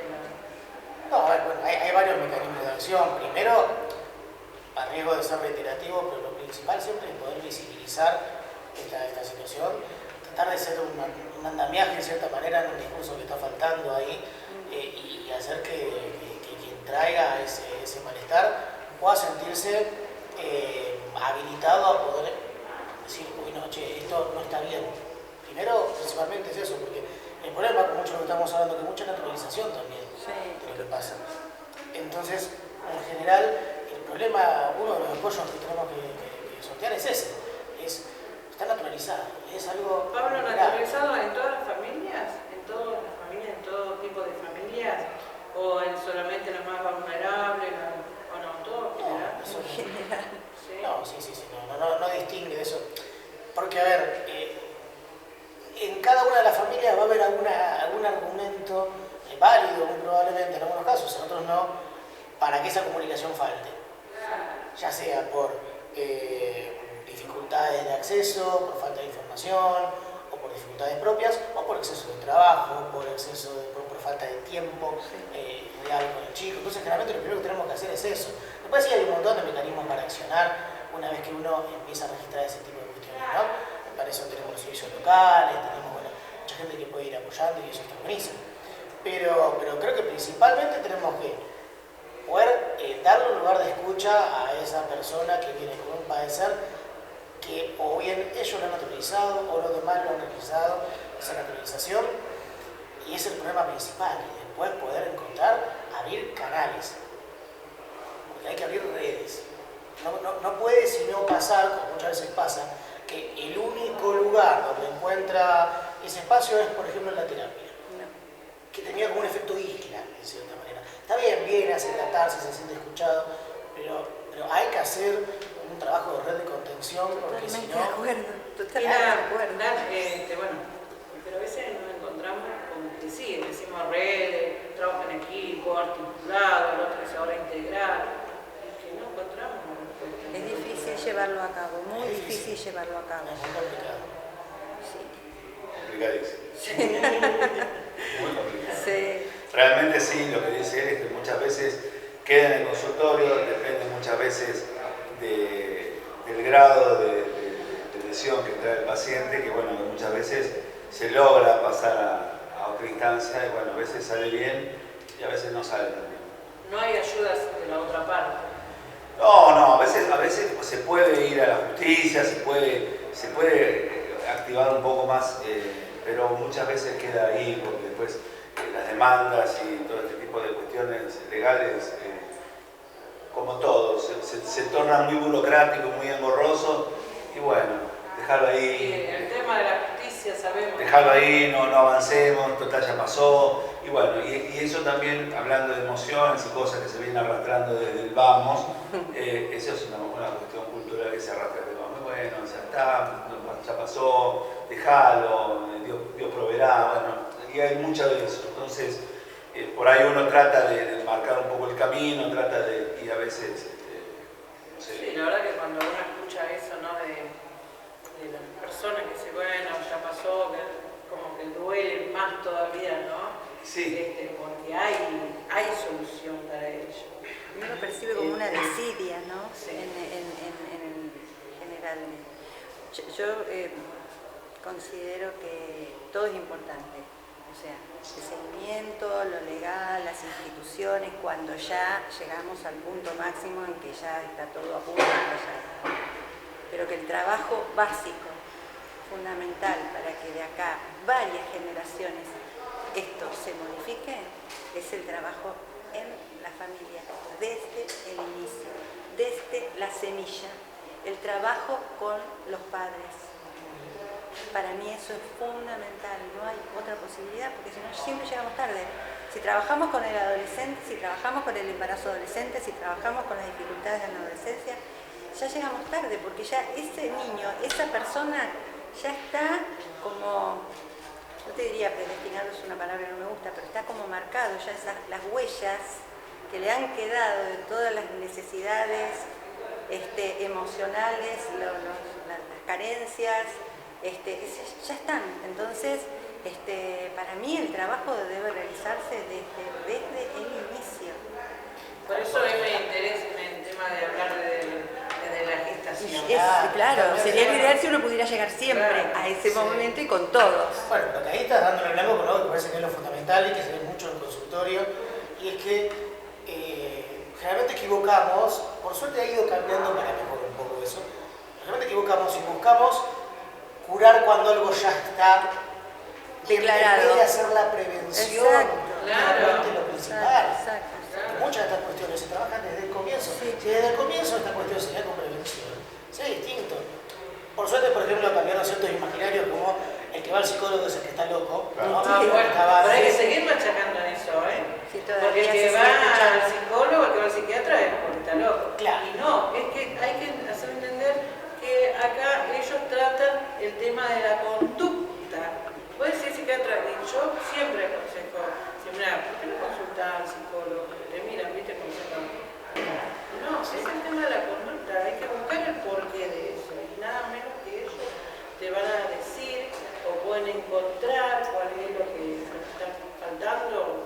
No, bueno, hay varios mecanismos de acción. Primero, a riesgo de ser reiterativo, pero lo principal siempre es poder visibilizar esta situación, tratar de ser un andamiaje, en cierta manera, en un discurso que está faltando ahí, y hacer que quien traiga ese malestar pueda sentirse habilitado a poder decir, uy, no, che, esto no está bien. Primero, principalmente es eso, porque el problema, con mucho lo que estamos hablando, que mucha naturalización también de lo que pasa. Entonces, en general, el problema, uno de los apoyos que tenemos que sortear es ese, está naturalizado, es algo... Pablo, ¿naturalizado en todas las familias? ¿En todas las familias, en todo tipo de familias? ¿O en solamente las más vulnerables? ¿O no? ¿Todo en general? ¿Sí? No, sí, no distingue de eso. Porque, a ver, en cada una de las familias va a haber algún argumento válido, muy probablemente, en algunos casos, en otros no, para que esa comunicación falte. Ya sea por dificultades de acceso, por falta de información, o por dificultades propias, o por exceso de trabajo, por falta de tiempo real con el chico. Entonces, generalmente lo primero que tenemos que hacer es eso. Después sí hay un montón de mecanismos para accionar una vez que uno empieza a registrar ese tipo de cuestiones, ¿no? Para eso tenemos los servicios locales, tenemos mucha gente que puede ir apoyando y eso está buenísimo. Pero creo que principalmente tenemos que poder darle un lugar de escucha a esa persona que viene con un padecer que o bien ellos lo han naturalizado o los demás lo han realizado, esa naturalización, y es el problema principal. Y después poder abrir canales, porque hay que abrir redes. No puede sino pasar, como muchas veces pasa, que el único lugar donde encuentra ese espacio es, por ejemplo, en la terapia, que tenía como un efecto isla, de cierta manera. Está bien, viene a tratarse, se siente escuchado, pero hay que hacer un trabajo de red de contención, porque si no... Totalmente de acuerdo. Bueno, pero a veces nos encontramos con que sí, decimos redes, trabajo en equipo, articulado, el otro es ahora integral, que no encontramos. Es difícil llevarlo a cabo, muy difícil llevarlo a cabo. Es muy complicado. Complicadísimo. Muy complicado. Sí. Realmente sí, lo que dice él es que muchas veces queda en el consultorio, depende muchas veces del grado de lesión que trae el paciente, que bueno, que muchas veces se logra pasar a otra instancia y bueno, a veces sale bien y a veces no sale tan bien. No hay ayudas de la otra parte. No, a veces se puede ir a la justicia, se puede activar un poco más, pero muchas veces queda ahí porque después las demandas y todo este tipo de cuestiones legales, como todo, se tornan muy burocráticos, muy engorrosos y bueno, dejarlo ahí. Y el tema de la justicia, sabemos. Dejarlo ahí, no avancemos, total ya pasó. Y bueno, y eso también, hablando de emociones y cosas que se vienen arrastrando desde el vamos, eso es una cuestión cultural que se arrastra desde el vamos. Bueno, ya está, ya pasó, déjalo, Dios proveerá, bueno, y hay mucho de eso. Entonces, por ahí uno trata de marcar un poco el camino, y a veces, no sé. Sí, la verdad que cuando uno escucha eso, ¿no? De las personas que se, bueno, ya pasó, que como que duele más todavía, ¿no? Sí. Porque hay solución para ello. Uno lo percibe como una desidia, ¿no? Sí. En general. Yo considero que todo es importante. O sea, el seguimiento, lo legal, las instituciones, cuando ya llegamos al punto máximo en que ya está todo a punto de fallar. Pero que el trabajo básico, fundamental para que de acá varias generaciones esto se modifique, es el trabajo en la familia, desde el inicio, desde la semilla, el trabajo con los padres. Para mí eso es fundamental, no hay otra posibilidad, porque si no siempre llegamos tarde. Si trabajamos con el adolescente, si trabajamos con el embarazo adolescente, si trabajamos con las dificultades de la adolescencia, ya llegamos tarde, porque ya ese niño, esa persona ya está como, no te diría predestinado, es una palabra que no me gusta, pero está como marcado ya las huellas que le han quedado de todas las necesidades emocionales, las carencias, ya están. Entonces, para mí el trabajo debe realizarse desde el inicio. Por eso a mí me interesa en el tema de hablar de la gestación. Claro, sería lo ideal si uno pudiera llegar siempre a ese momento y con todos. Bueno, pero que ahí estás dándole el blanco con algo que parece que es lo fundamental y que se ve mucho en el consultorio, y es que generalmente equivocamos, por suerte ha ido cambiando para mejor un poco eso, generalmente equivocamos y buscamos curar cuando algo ya está declarado. En vez de hacer la prevención, Exacto. realmente lo principal. Exacto. Muchas de estas cuestiones se trabajan desde el comienzo. Sí. Si desde el comienzo esta cuestión se ve con prevención, sea distinto. Por suerte, por ejemplo, cambiaron ciertos imaginarios como el que va al psicólogo es el que está loco. Claro. ¿no? Ah, bueno, Estaba pero hay que así. seguir machacando en eso, ¿eh? Sí, Porque todavía el que se va sigue escuchando. al psicólogo, el que va al psiquiatra es porque está loco. Claro. Y no, es que hay que hacer entender que acá ellos tratan el tema de la conducta. Puede ser psiquiatra, y yo siempre aconsejo, siempre, ¿por qué no consultar al psicólogo? Te miran, viste, cómo se llama. No, es el tema de la conducta, hay que buscar el porqué de eso. Y nada menos que ellos te van a decir o pueden encontrar cuál es lo que está faltando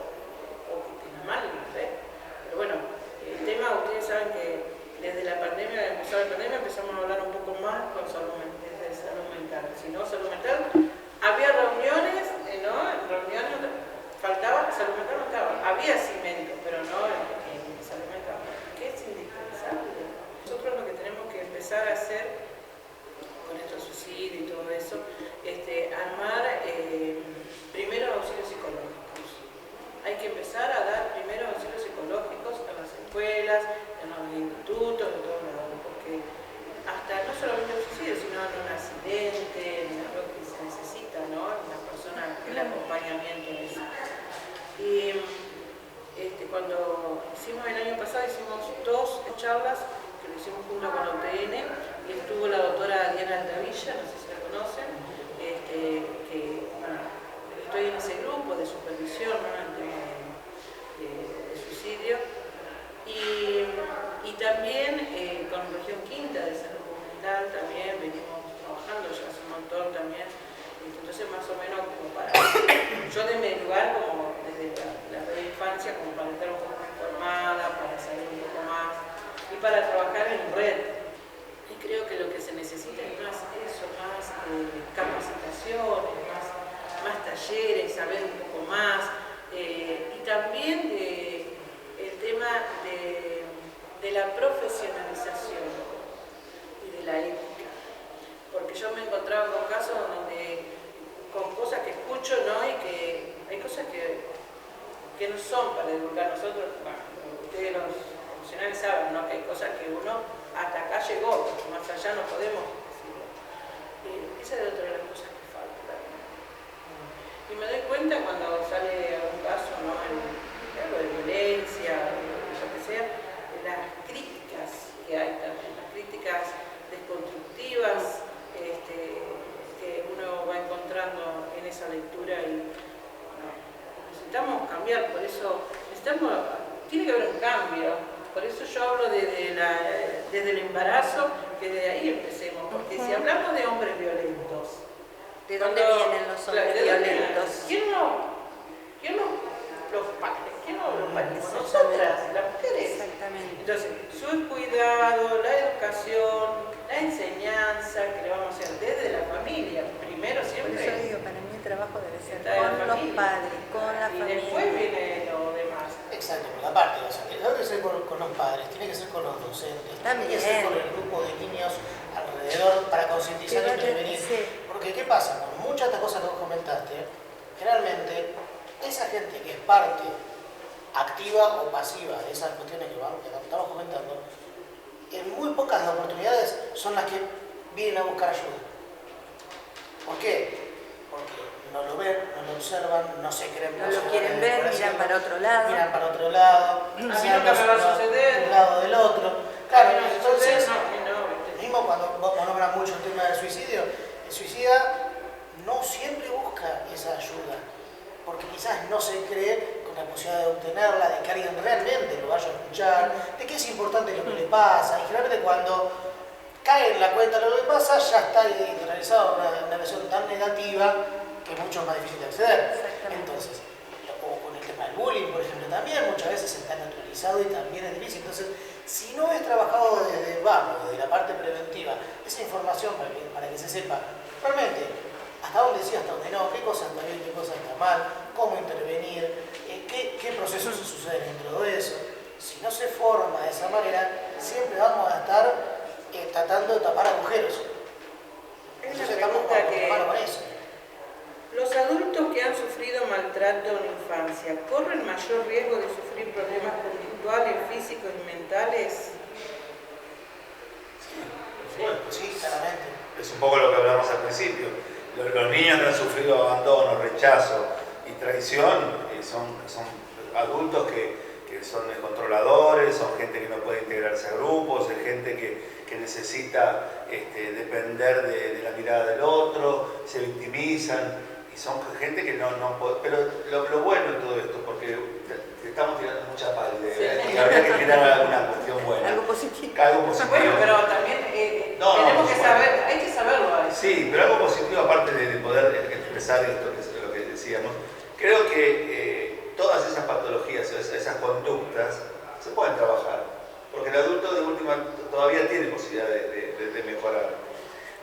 o que tiene mal, no sé. Pero bueno, el tema, ustedes saben que desde la pandemia, empezó la pandemia, empezamos a hablar un poco más con salud mental. Si no, salud mental, había reuniones, ¿no? En reuniones faltaba, salud mental no estaba. Había cimento, pero no en salud mental, que es indispensable. Nosotros lo que tenemos que empezar a hacer con esto suicidio y todo eso, armar primeros auxilios psicológicos. Hay que empezar a dar primeros auxilios psicológicos en las escuelas, en los institutos, en todos lados, porque hasta no solamente el suicidio, sino en un accidente, en algo que se necesita, ¿no? Una persona, el acompañamiento en eso. Y cuando hicimos el año pasado, hicimos 2 charlas que lo hicimos junto con la UTN y estuvo la doctora Diana Altavilla, no sé si la conocen, bueno, estoy en ese grupo de supervisión, ¿no? En tema de suicidio y también con región quinta de salud mental también venimos trabajando ya hace un montón también. Entonces más o menos como para, yo de mi lugar como desde la infancia como para estar un poco informada, para saber un poco más y para trabajar en red. Y creo que lo que se necesita es más eso, más capacitaciones, más talleres, saber un poco más y también el tema de la profesionalización y de la ética. Porque yo me he encontrado con casos donde con cosas que escucho, ¿no? Y que hay cosas que no son para educar. Nosotros, bueno, ustedes los profesionales saben, ¿no? Que hay cosas que uno hasta acá llegó, más allá no podemos decirlo. Esa es otra de las cosas que falta. Y me doy cuenta cuando sale algún caso, ¿no? Algo de violencia, lo que sea, de las críticas que hay también, las críticas desconstructivas que uno va encontrando en esa lectura y bueno, necesitamos cambiar, por eso tiene que haber un cambio, por eso yo hablo desde el embarazo, que desde ahí empecemos, porque si hablamos de hombres violentos, ¿de dónde vienen los hombres violentos? ¿Quién no los padres? ¿Quién no los padres? Nosotras, las mujeres. Exactamente. Entonces, su cuidado, la educación, la enseñanza que le vamos a hacer desde la familia, primero Por siempre. eso digo, para mí el trabajo debe ser Está en la con los familia. padres, con la Y familia. después viene lo demás. Exacto, por la parte, o sea, tiene que ser con los padres, tiene que ser con los docentes, tiene que ser con el grupo de niños alrededor para concientizar y prevenir. Sí. Porque, ¿qué pasa? Con muchas de estas cosas que vos comentaste, generalmente esa gente que es parte activa o pasiva de esas cuestiones que estamos comentando, en muy pocas oportunidades son las que vienen a buscar ayuda. ¿Por qué? Porque no lo ven, no lo observan, no se creen. No lo quieren ver, miran para otro lado. Miran para otro lado, A mí nunca me va a suceder. de un lado del otro. Claro, entonces, no, mismo cuando vos nombras mucho el tema del suicidio, el suicida no siempre busca esa ayuda, porque quizás no se cree con la posibilidad de obtenerla, de que alguien realmente lo vaya a escuchar, de que es importante lo que le pasa, y generalmente cuando cae en la cuenta de lo que pasa, ya está internalizado una versión tan negativa que es mucho más difícil de acceder. Entonces, o con el tema del bullying, por ejemplo, también muchas veces está naturalizado y también es difícil. Entonces, si no es trabajado desde la parte preventiva, esa información para que se sepa realmente hasta dónde sí, hasta dónde no, qué cosa está bien, qué cosa está mal, cómo intervenir, qué procesos se suceden dentro de eso. Si no se forma de esa manera, siempre vamos a estar tratando de tapar agujeros. un poco lo que hablamos al principio. Los niños que han sufrido abandono, rechazo y traición son adultos que son controladores, son gente que no puede integrarse a grupos, es gente que necesita depender de la mirada del otro, se victimizan y son gente que no puede. Pero lo bueno de todo esto, porque estamos tirando mucha pálida y habría que tirar alguna cuestión buena. Algo positivo. Algo positivo. Bueno, pero también tenemos que saber, hay que saberlo. Sí, pero algo positivo aparte de poder expresar esto, que es lo que decíamos. Creo que todas esas patologías, esas conductas, se pueden trabajar, porque el adulto de última todavía tiene posibilidad de mejorar.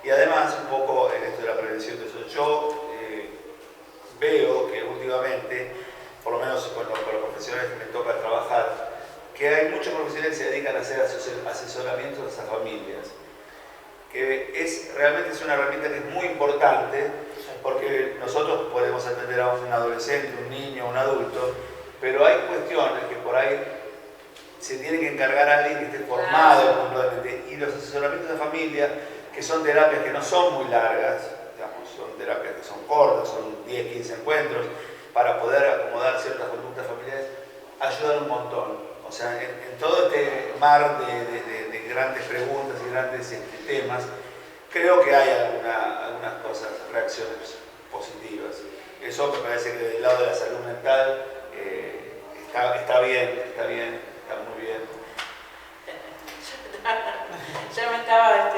Y además, un poco en esto de la prevención de eso, yo veo que últimamente, por lo menos con los profesionales que me toca trabajar, que hay muchos profesionales que se dedican a hacer asesoramientos a esas familias, que realmente es una herramienta que es muy importante, porque nosotros podemos atender a un adolescente, un niño, un adulto, pero hay cuestiones que por ahí se tiene que encargar a alguien que esté formado puntualmente, y los asesoramientos de familia, que son terapias que no son muy largas, digamos, son terapias que son cortas, son 10, 15 encuentros, para poder acomodar ciertas conductas familiares, ayudan un montón. O sea, en todo este mar de grandes preguntas y grandes temas, creo que hay algunas cosas, reacciones positivas. Eso me parece que del lado de la salud mental está bien, está muy bien. Ya me estaba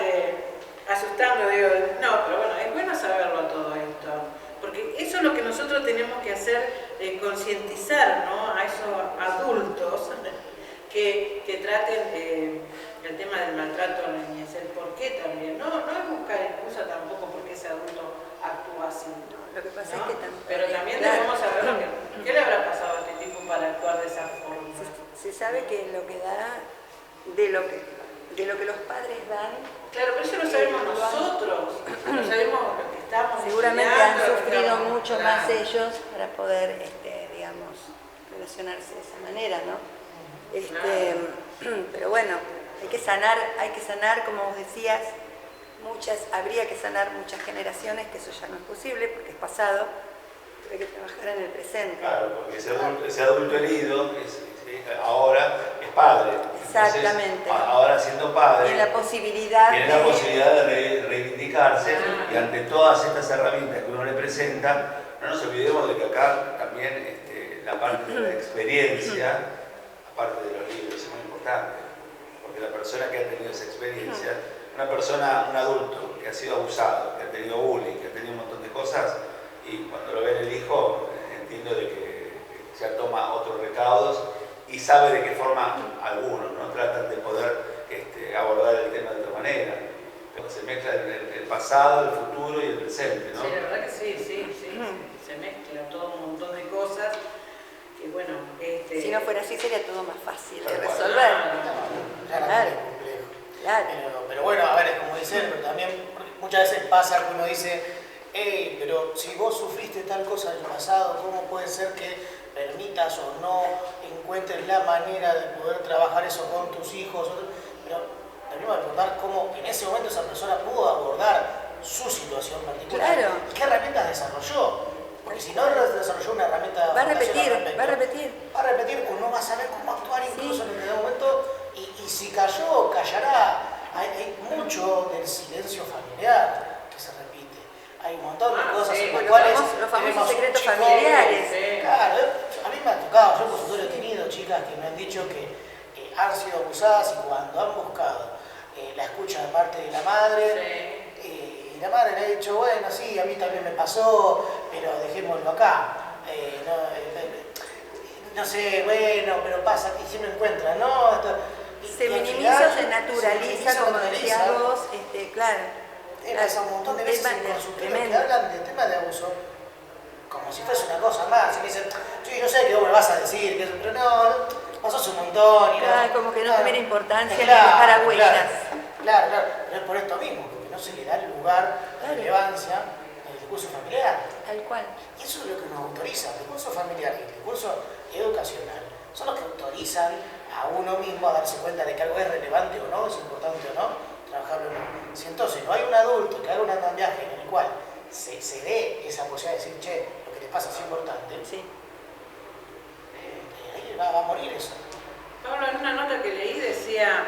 asustando, digo, no, pero bueno, es bueno saberlo todo esto, porque eso es lo que nosotros tenemos que hacer, concientizar, ¿no?, a esos adultos que traten el tema del maltrato a la niñez, el por qué también, no es buscar excusa tampoco porque ese adulto actúa así. Lo que pasa ¿no? es que también, pero también claro, debemos saber qué le habrá pasado a este tipo para actuar de esa forma. se sabe que lo que da, de lo que los padres dan, Claro, pero eso lo sabemos nosotros, lo sabemos los que estamos seguramente han estudiando, sufrido estamos- mucho claro. más ellos para poder, digamos, relacionarse de esa manera, ¿no? Pero bueno, hay que sanar, como vos decías, habría que sanar muchas generaciones, que eso ya no es posible porque es pasado, pero hay que trabajar en el presente. Claro, porque ese adulto herido ahora es padre. Exactamente. Entonces, ahora siendo padre, Tiene la posibilidad de reivindicarse y ante todas estas herramientas que uno le presenta, no nos olvidemos de que acá también la parte de la experiencia, aparte de los libros, es muy importante, porque la persona que ha tenido esa experiencia, un adulto que ha sido abusado, que ha tenido bullying, que ha tenido un montón de cosas, y cuando lo ve en el hijo, entiendo de que ya toma otros recaudos y sabe de qué forma algunos, ¿no?, tratan de poder abordar el tema de otra manera. Pero se mezcla el pasado, el futuro y el presente, ¿no? Sí, la verdad que sí, se mezcla todo un montón de cosas que bueno, Si no fuera así sería todo más fácil de Tal cual. resolver. Claramente es complejo. Claro. Pero bueno, a ver, es como dicen, pero también muchas veces pasa que uno dice, hey, pero si vos sufriste tal cosa en el pasado, ¿cómo puede ser que permitas o no encuentres la manera de poder trabajar eso con tus hijos? Pero también va a recordar cómo en ese momento esa persona pudo abordar su situación particular. Claro. ¿Y qué herramientas desarrolló? Porque si no desarrolló una herramienta... Va a repetir. Va a repetir o no va a saber cómo actuar incluso Sí. en determinado momento. Y si cayó, callará. Hay mucho del silencio familiar que se repite. Hay un montón de cosas en las cuales... Los famosos tenemos secretos chicos, familiares. Claro, a mí me ha tocado, yo por supuesto he tenido chicas que me han dicho que han sido abusadas y cuando han buscado la escucha de parte de la madre, y la madre le ha dicho, bueno, sí, a mí también me pasó, pero dejémoslo acá. No sé, bueno, pero pasa que siempre encuentran, ¿no? Se minimiza o se naturaliza, como decías vos, claro. Pasa un montón de veces en consultorio que tremendo. hablan del tema de abuso como si fuese una cosa más. Y me dicen, sí, yo sé que vos me vas a decir, pero no, pasó un montón. Y Claro, como que no tuviera importancia ni Claro, dejar huellas. Claro, pero es por esto mismo, porque no se le da el lugar de relevancia al discurso familiar. Tal cual. Y eso es lo que nos autoriza, el discurso familiar y el discurso educacional. Son los que autorizan a uno mismo a darse cuenta de que algo es relevante o no, es importante o no, trabajarlo o no. Si entonces no hay un adulto que haga una un viaje en el cual se dé esa posibilidad de decir, che, lo que te pasa es importante, Sí. Ahí va a morir eso. Pablo, en una nota que leí decía,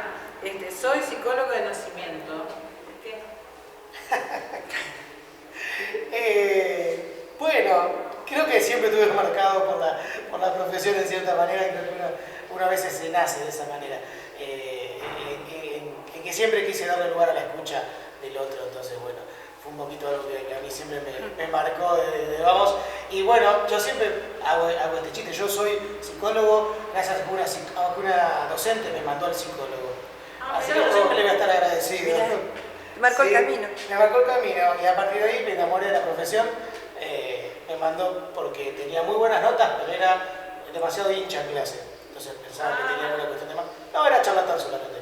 soy psicólogo de nacimiento. ¿Qué? Bueno, creo que siempre estuve marcado por la profesión en cierta manera, y creo que uno a veces se nace de esa manera. En que siempre quise darle lugar a la escucha del otro, entonces bueno, fue un poquito algo que a mí siempre me marcó desde vamos. Y bueno, yo siempre hago este chiste, yo soy psicólogo gracias a que una docente me mandó al psicólogo. Así que yo siempre le voy a estar agradecido. Mirá, te marcó el camino. Me marcó el camino y a partir de ahí me enamoré de la profesión. Me mandó porque tenía muy buenas notas, pero era demasiado hincha en clase. Entonces pensaba que tenía alguna cuestión de más. No, era charlatán solamente.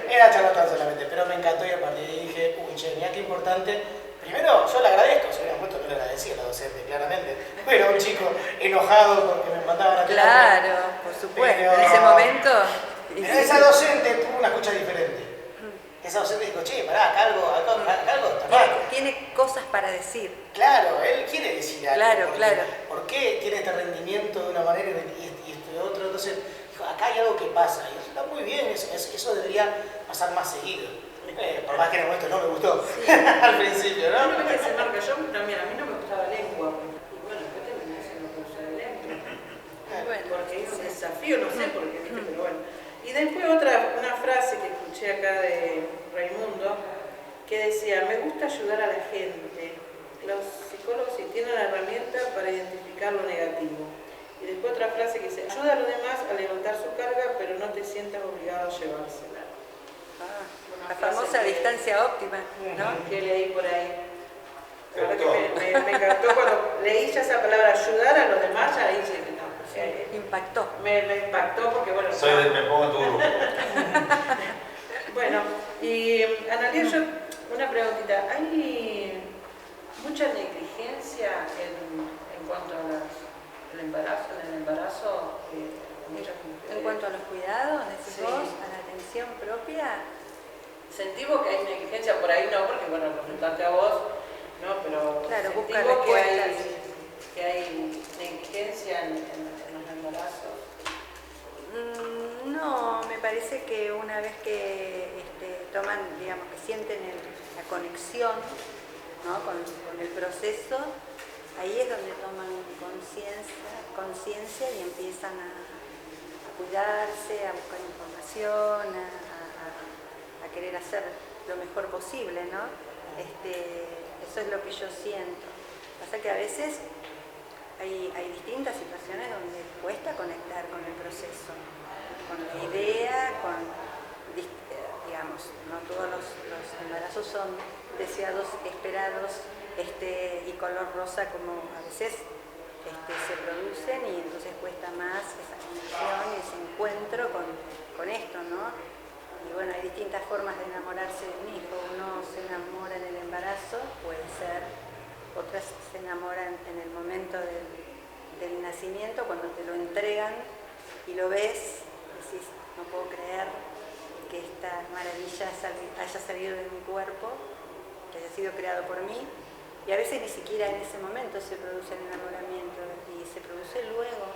Era charlatán solamente, pero me encantó y a partir de ahí dije, uy, che, mirá qué importante. Primero, yo le agradezco, se hubiera puesto que le agradecía a la docente, claramente. Pero un chico enojado porque me mandaban a clase. Claro, por supuesto. Pero- En ese momento. Pero esa docente tuvo una escucha diferente. Esa docente dijo, che, pará, acá algo está mal. Tiene cosas para decir. Claro, él quiere decir algo. Claro, porque, claro. ¿por qué tiene este rendimiento de una manera y este de otro? Entonces, dijo, acá hay algo que pasa. Y eso está muy bien, eso debería pasar más seguido. Por más que en el momento no me gustó al principio, No, ¿no? no me se marca. Yo también, a mí no me gustaba lengua. Y bueno, después terminé haciendo curso de lengua. Bueno, Porque es un sí. desafío, no sé por qué, ¿viste? Pero bueno. Y después una frase que escuché acá de Raimundo, que decía, me gusta ayudar a la gente. Los psicólogos sí tienen la herramienta para identificar lo negativo. Y después otra frase que dice, ayuda a los demás a levantar su carga, pero no te sientas obligado a llevársela. La famosa distancia óptima, ¿no? Que leí por ahí. La verdad que me encantó cuando leí ya esa palabra, ayudar a los demás, ya ahí dije, no. Impactó. Me impactó porque, bueno, Me pongo en tu grupo. bueno, y Analia, yo una preguntita, ¿hay mucha negligencia en cuanto a el embarazo? Muchas mujeres. En cuanto a los cuidados, decís Sí. vos, a la atención propia, Sentimos que hay negligencia por ahí, no, porque bueno, lo preguntaste a vos, ¿no? Pero Claro, busca sentimos respuestas. que hay negligencia en los embarazos. No, me parece que una vez que toman, digamos, que sienten la conexión, ¿no? con el proceso, ahí es donde toman conciencia y empiezan a cuidarse, a buscar información, a querer hacer lo mejor posible, ¿no? Eso es lo que yo siento. Pasa que a veces hay distintas situaciones donde cuesta conectar con el proceso, con la idea, digamos, no todos los embarazos son deseados, esperados y color rosa como a veces se producen, y entonces cuesta más esa conexión y ese encuentro con esto, ¿no? Y bueno, hay distintas formas de enamorarse de un hijo. Uno se enamora en el embarazo, puede ser, otras se enamoran en el momento del nacimiento, cuando te lo entregan y lo ves, decís, no puedo creer que esta maravilla haya salido de mi cuerpo, que haya sido creado por mí. Y a veces ni siquiera en ese momento se produce el enamoramiento, y se produce luego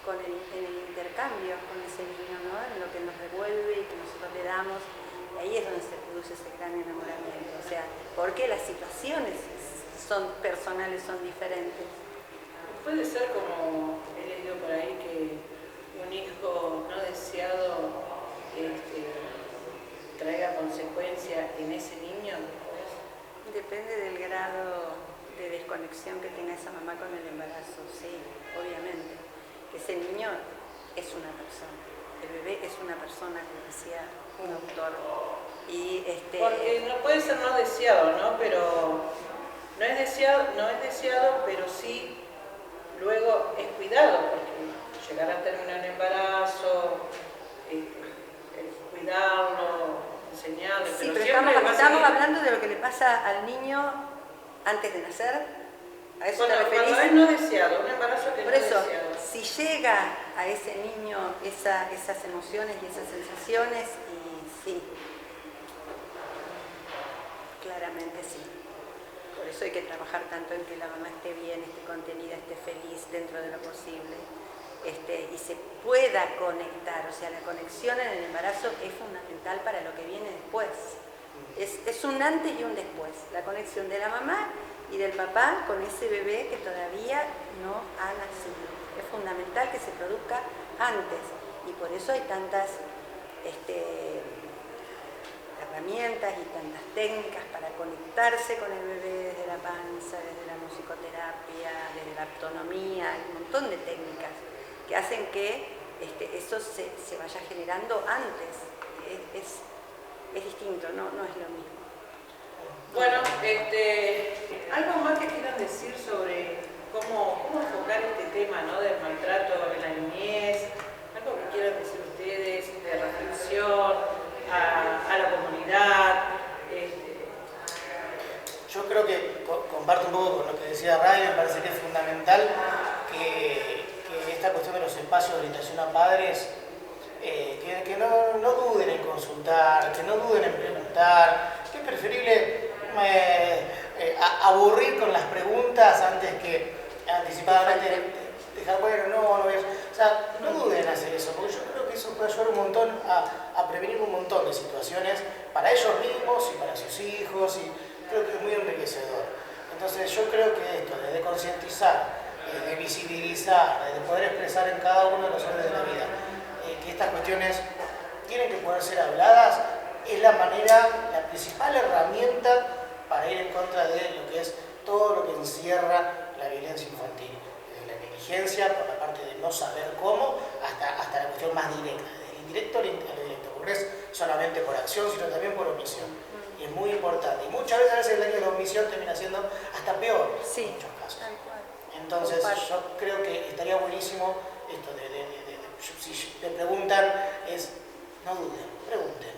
en el intercambio con ese niño, ¿no? En lo que nos revuelve y que nosotros le damos. Y ahí es donde se produce ese gran enamoramiento. O sea, porque las situaciones son personales, son diferentes. Puede ser, como he leído por ahí, que un hijo no deseado traiga consecuencia en ese niño. Depende del grado de desconexión que tenga esa mamá con el embarazo, sí, obviamente. Ese niño es una persona, el bebé es una persona, como decía un autor. Y Porque no puede ser no deseado, ¿no? Pero no es deseado, pero sí luego es cuidado, porque llegar a terminar un embarazo, el cuidarlo, enseñarle, sí, pero siempre va a estamos seguir. hablando de lo que le pasa al niño antes de nacer. ¿A eso te referís? Cuando es no deseado, un embarazo que Por no es eso, deseado. si llega a ese niño esas emociones y esas sensaciones, y sí, claramente eso hay que trabajar tanto en que la mamá esté bien, esté contenida, esté feliz dentro de lo posible, y se pueda conectar. O sea, la conexión en el embarazo es fundamental para lo que viene después. Es un antes y un después. La conexión de la mamá y del papá con ese bebé que todavía no ha nacido. Es fundamental que se produzca antes. Y por eso hay tantas herramientas y tantas técnicas para conectarse con el bebé desde la panza, desde la musicoterapia, desde la autonomía, hay un montón de técnicas que hacen que eso se vaya generando antes. Es distinto, no es lo mismo. Bueno, algo más que quieran decir sobre cómo enfocar este tema, ¿no?, del maltrato en la niñez, algo que quieran decir ustedes, de reflexión a la comunidad. Yo creo que comparto un poco con lo que decía Ray. Me parece que es fundamental que esta cuestión de los espacios de orientación a padres, que no duden en consultar, que no duden en preguntar, que es preferible aburrir con las preguntas antes que anticipadamente dejar, bueno, no ves. O sea, no duden en hacer eso, porque yo creo que eso puede ayudar un montón a prevenir un montón de situaciones para ellos mismos y para sus hijos, y creo que es muy enriquecedor. Entonces yo creo que esto, de concientizar, de visibilizar, de poder expresar en cada uno de los órdenes de la vida, que estas cuestiones tienen que poder ser habladas, es la principal herramienta para ir en contra de lo que es todo lo que encierra la violencia infantil. Desde la negligencia, por la parte de no saber cómo, hasta la cuestión más directa, del indirecto al indirecto, porque no es solamente por acción, sino también por omisión. Y es muy importante. Y muchas veces el daño de la omisión termina siendo hasta peor en muchos casos. Entonces yo creo que estaría buenísimo esto si te preguntan, no duden, pregunten.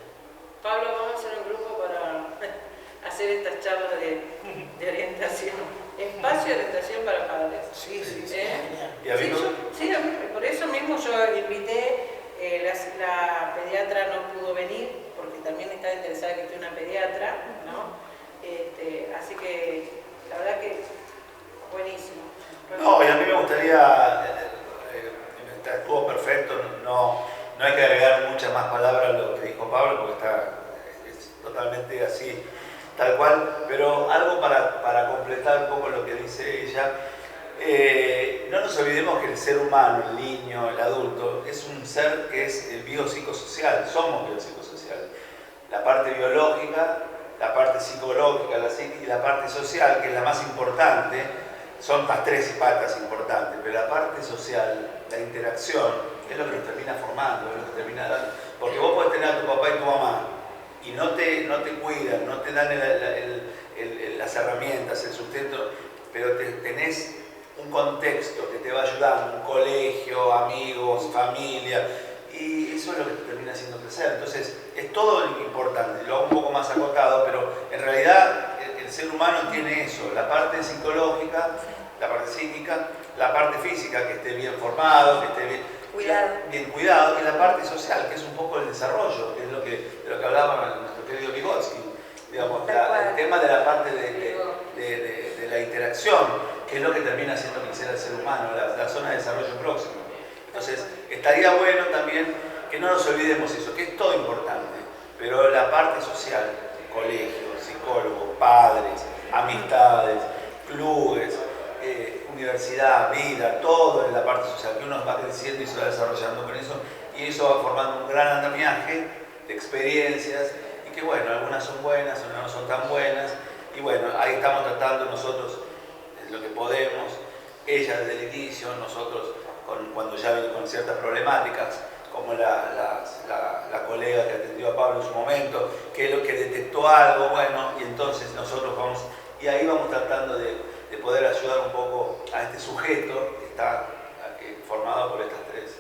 Pablo, vamos a hacer un grupo para hacer estas charlas de orientación. Espacio de orientación para padres. Sí, genial. ¿Y a mí Sí, por eso mismo yo invité, la pediatra no pudo venir, porque también estaba interesada que esté una pediatra, ¿no? Así que la verdad que buenísimo. No, y a mí me gustaría, estuvo perfecto, no hay que agregar muchas más palabras a lo que dijo Pablo, porque es totalmente así, tal cual, pero algo para completar un poco lo que dice ella. No nos olvidemos que el ser humano, el niño, el adulto, es un ser que es biopsicosocial, somos biopsicosociales. La parte biológica, la parte psicológica, la psique y la parte social, que es la más importante, son las tres patas importantes, pero la parte social, la interacción, es lo que nos termina formando, es lo que termina dando. Porque vos podés tener a tu papá y tu mamá y no te cuidan, no te dan las herramientas, el sustento, pero tenés un contexto que te va ayudando, un colegio, amigos, familia, y eso es lo que te termina haciendo crecer. Entonces, es todo importante, lo hago un poco más acotado, pero en realidad el ser humano tiene eso, la parte psicológica, la parte psíquica, la parte física, que esté bien formado, que esté bien cuidado, y la parte social, que es un poco el desarrollo, que es de lo que hablaba nuestro querido Vygotsky, digamos, el tema de la parte de la interacción, que es lo que termina haciendo crecer al ser humano, la zona de desarrollo próximo. Entonces, estaría bueno también que no nos olvidemos eso, que es todo importante, pero la parte social, colegios, psicólogos, padres, amistades, clubes, universidad, vida, todo en la parte social, que uno va creciendo y se va desarrollando con eso, y eso va formando un gran andamiaje de experiencias, y que bueno, algunas son buenas, otras no son tan buenas, y bueno, ahí estamos tratando nosotros lo que podemos, ella desde el inicio, nosotros cuando ya vino con ciertas problemáticas, como la colega que atendió a Pablo en su momento, que es lo que detectó algo, bueno, y entonces nosotros vamos, y ahí vamos tratando de poder ayudar un poco a este sujeto que está formado por estas tres.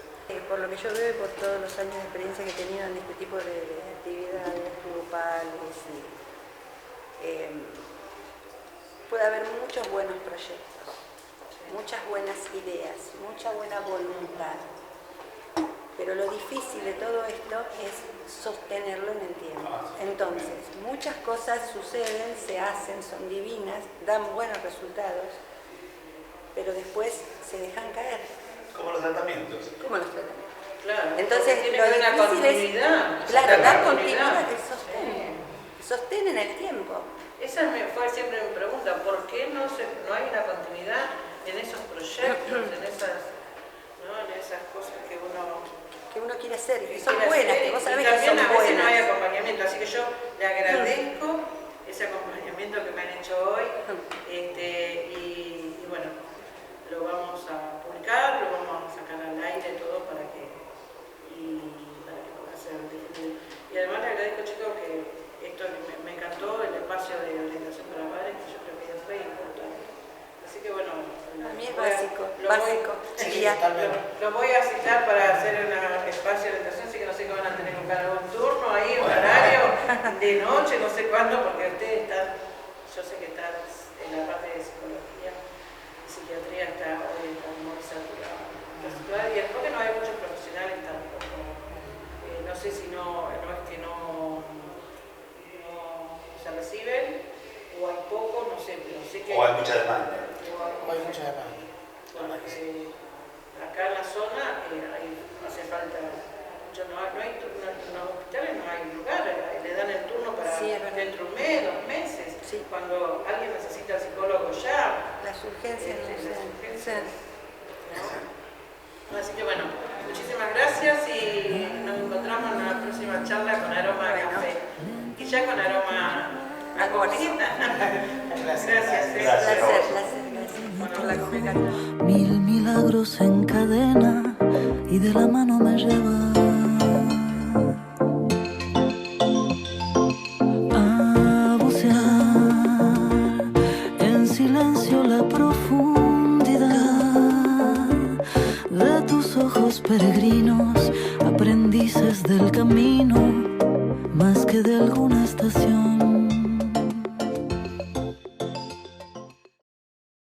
Por lo que yo veo y por todos los años de experiencia que he tenido en este tipo de actividades grupales, puede haber muchos buenos proyectos, muchas buenas ideas, mucha buena voluntad, Pero lo difícil de todo esto es sostenerlo en el tiempo. Entonces, muchas cosas suceden, se hacen, son divinas, dan buenos resultados, pero después se dejan caer. Como los tratamientos. Como los tratamientos. Claro, Entonces, tiene lo que haber una difícil continuidad. es, claro, dar continuidad. continuidad, el sostén. Sostén en el tiempo. Esa fue siempre mi pregunta, ¿por qué no hay una continuidad en esos proyectos, en esas cosas que uno quiere hacer, que son quiere buenas, hacer? que vos sabés y que también son a veces no hay buenas. acompañamiento, así que yo le agradezco ese acompañamiento que me han hecho hoy y bueno, lo vamos a publicar, lo vamos a sacar al aire todo para que pueda ser difundido. Y además le agradezco, chicos, que esto me encantó, el espacio de orientación para padres, que yo creo que es muy importante. Así que bueno, A mí es básico, básico. Chiquilla. Lo voy a citar para hacer un espacio de orientación, así que no sé que van a tener que buscar algún turno ahí, un horario de noche, no sé cuándo, porque ustedes están, yo sé que están en la parte de psicología y psiquiatría, está muy saturada. Y después que no hay muchos profesionales tampoco. No sé si no es que no se reciben, o hay poco, no sé, pero sé que O hay mucha demanda. Hay mucha demanda. Porque acá en la zona hace falta mucho, en los hospitales no hay lugar, le dan el turno para Sí, es verdad. dentro de un mes, 2 meses, Sí. cuando alguien necesita al psicólogo ya. Las urgencias no Las sean. urgencias, ¿no? Así que bueno, muchísimas gracias y nos encontramos en la próxima charla con aroma a café y ya con aroma a comida. Gracias. Placer. Por la comunicación. 1000 milagros en cadena y de la mano me lleva a bucear en silencio la profundidad de tus ojos peregrinos, aprendices del camino más que de alguna estación.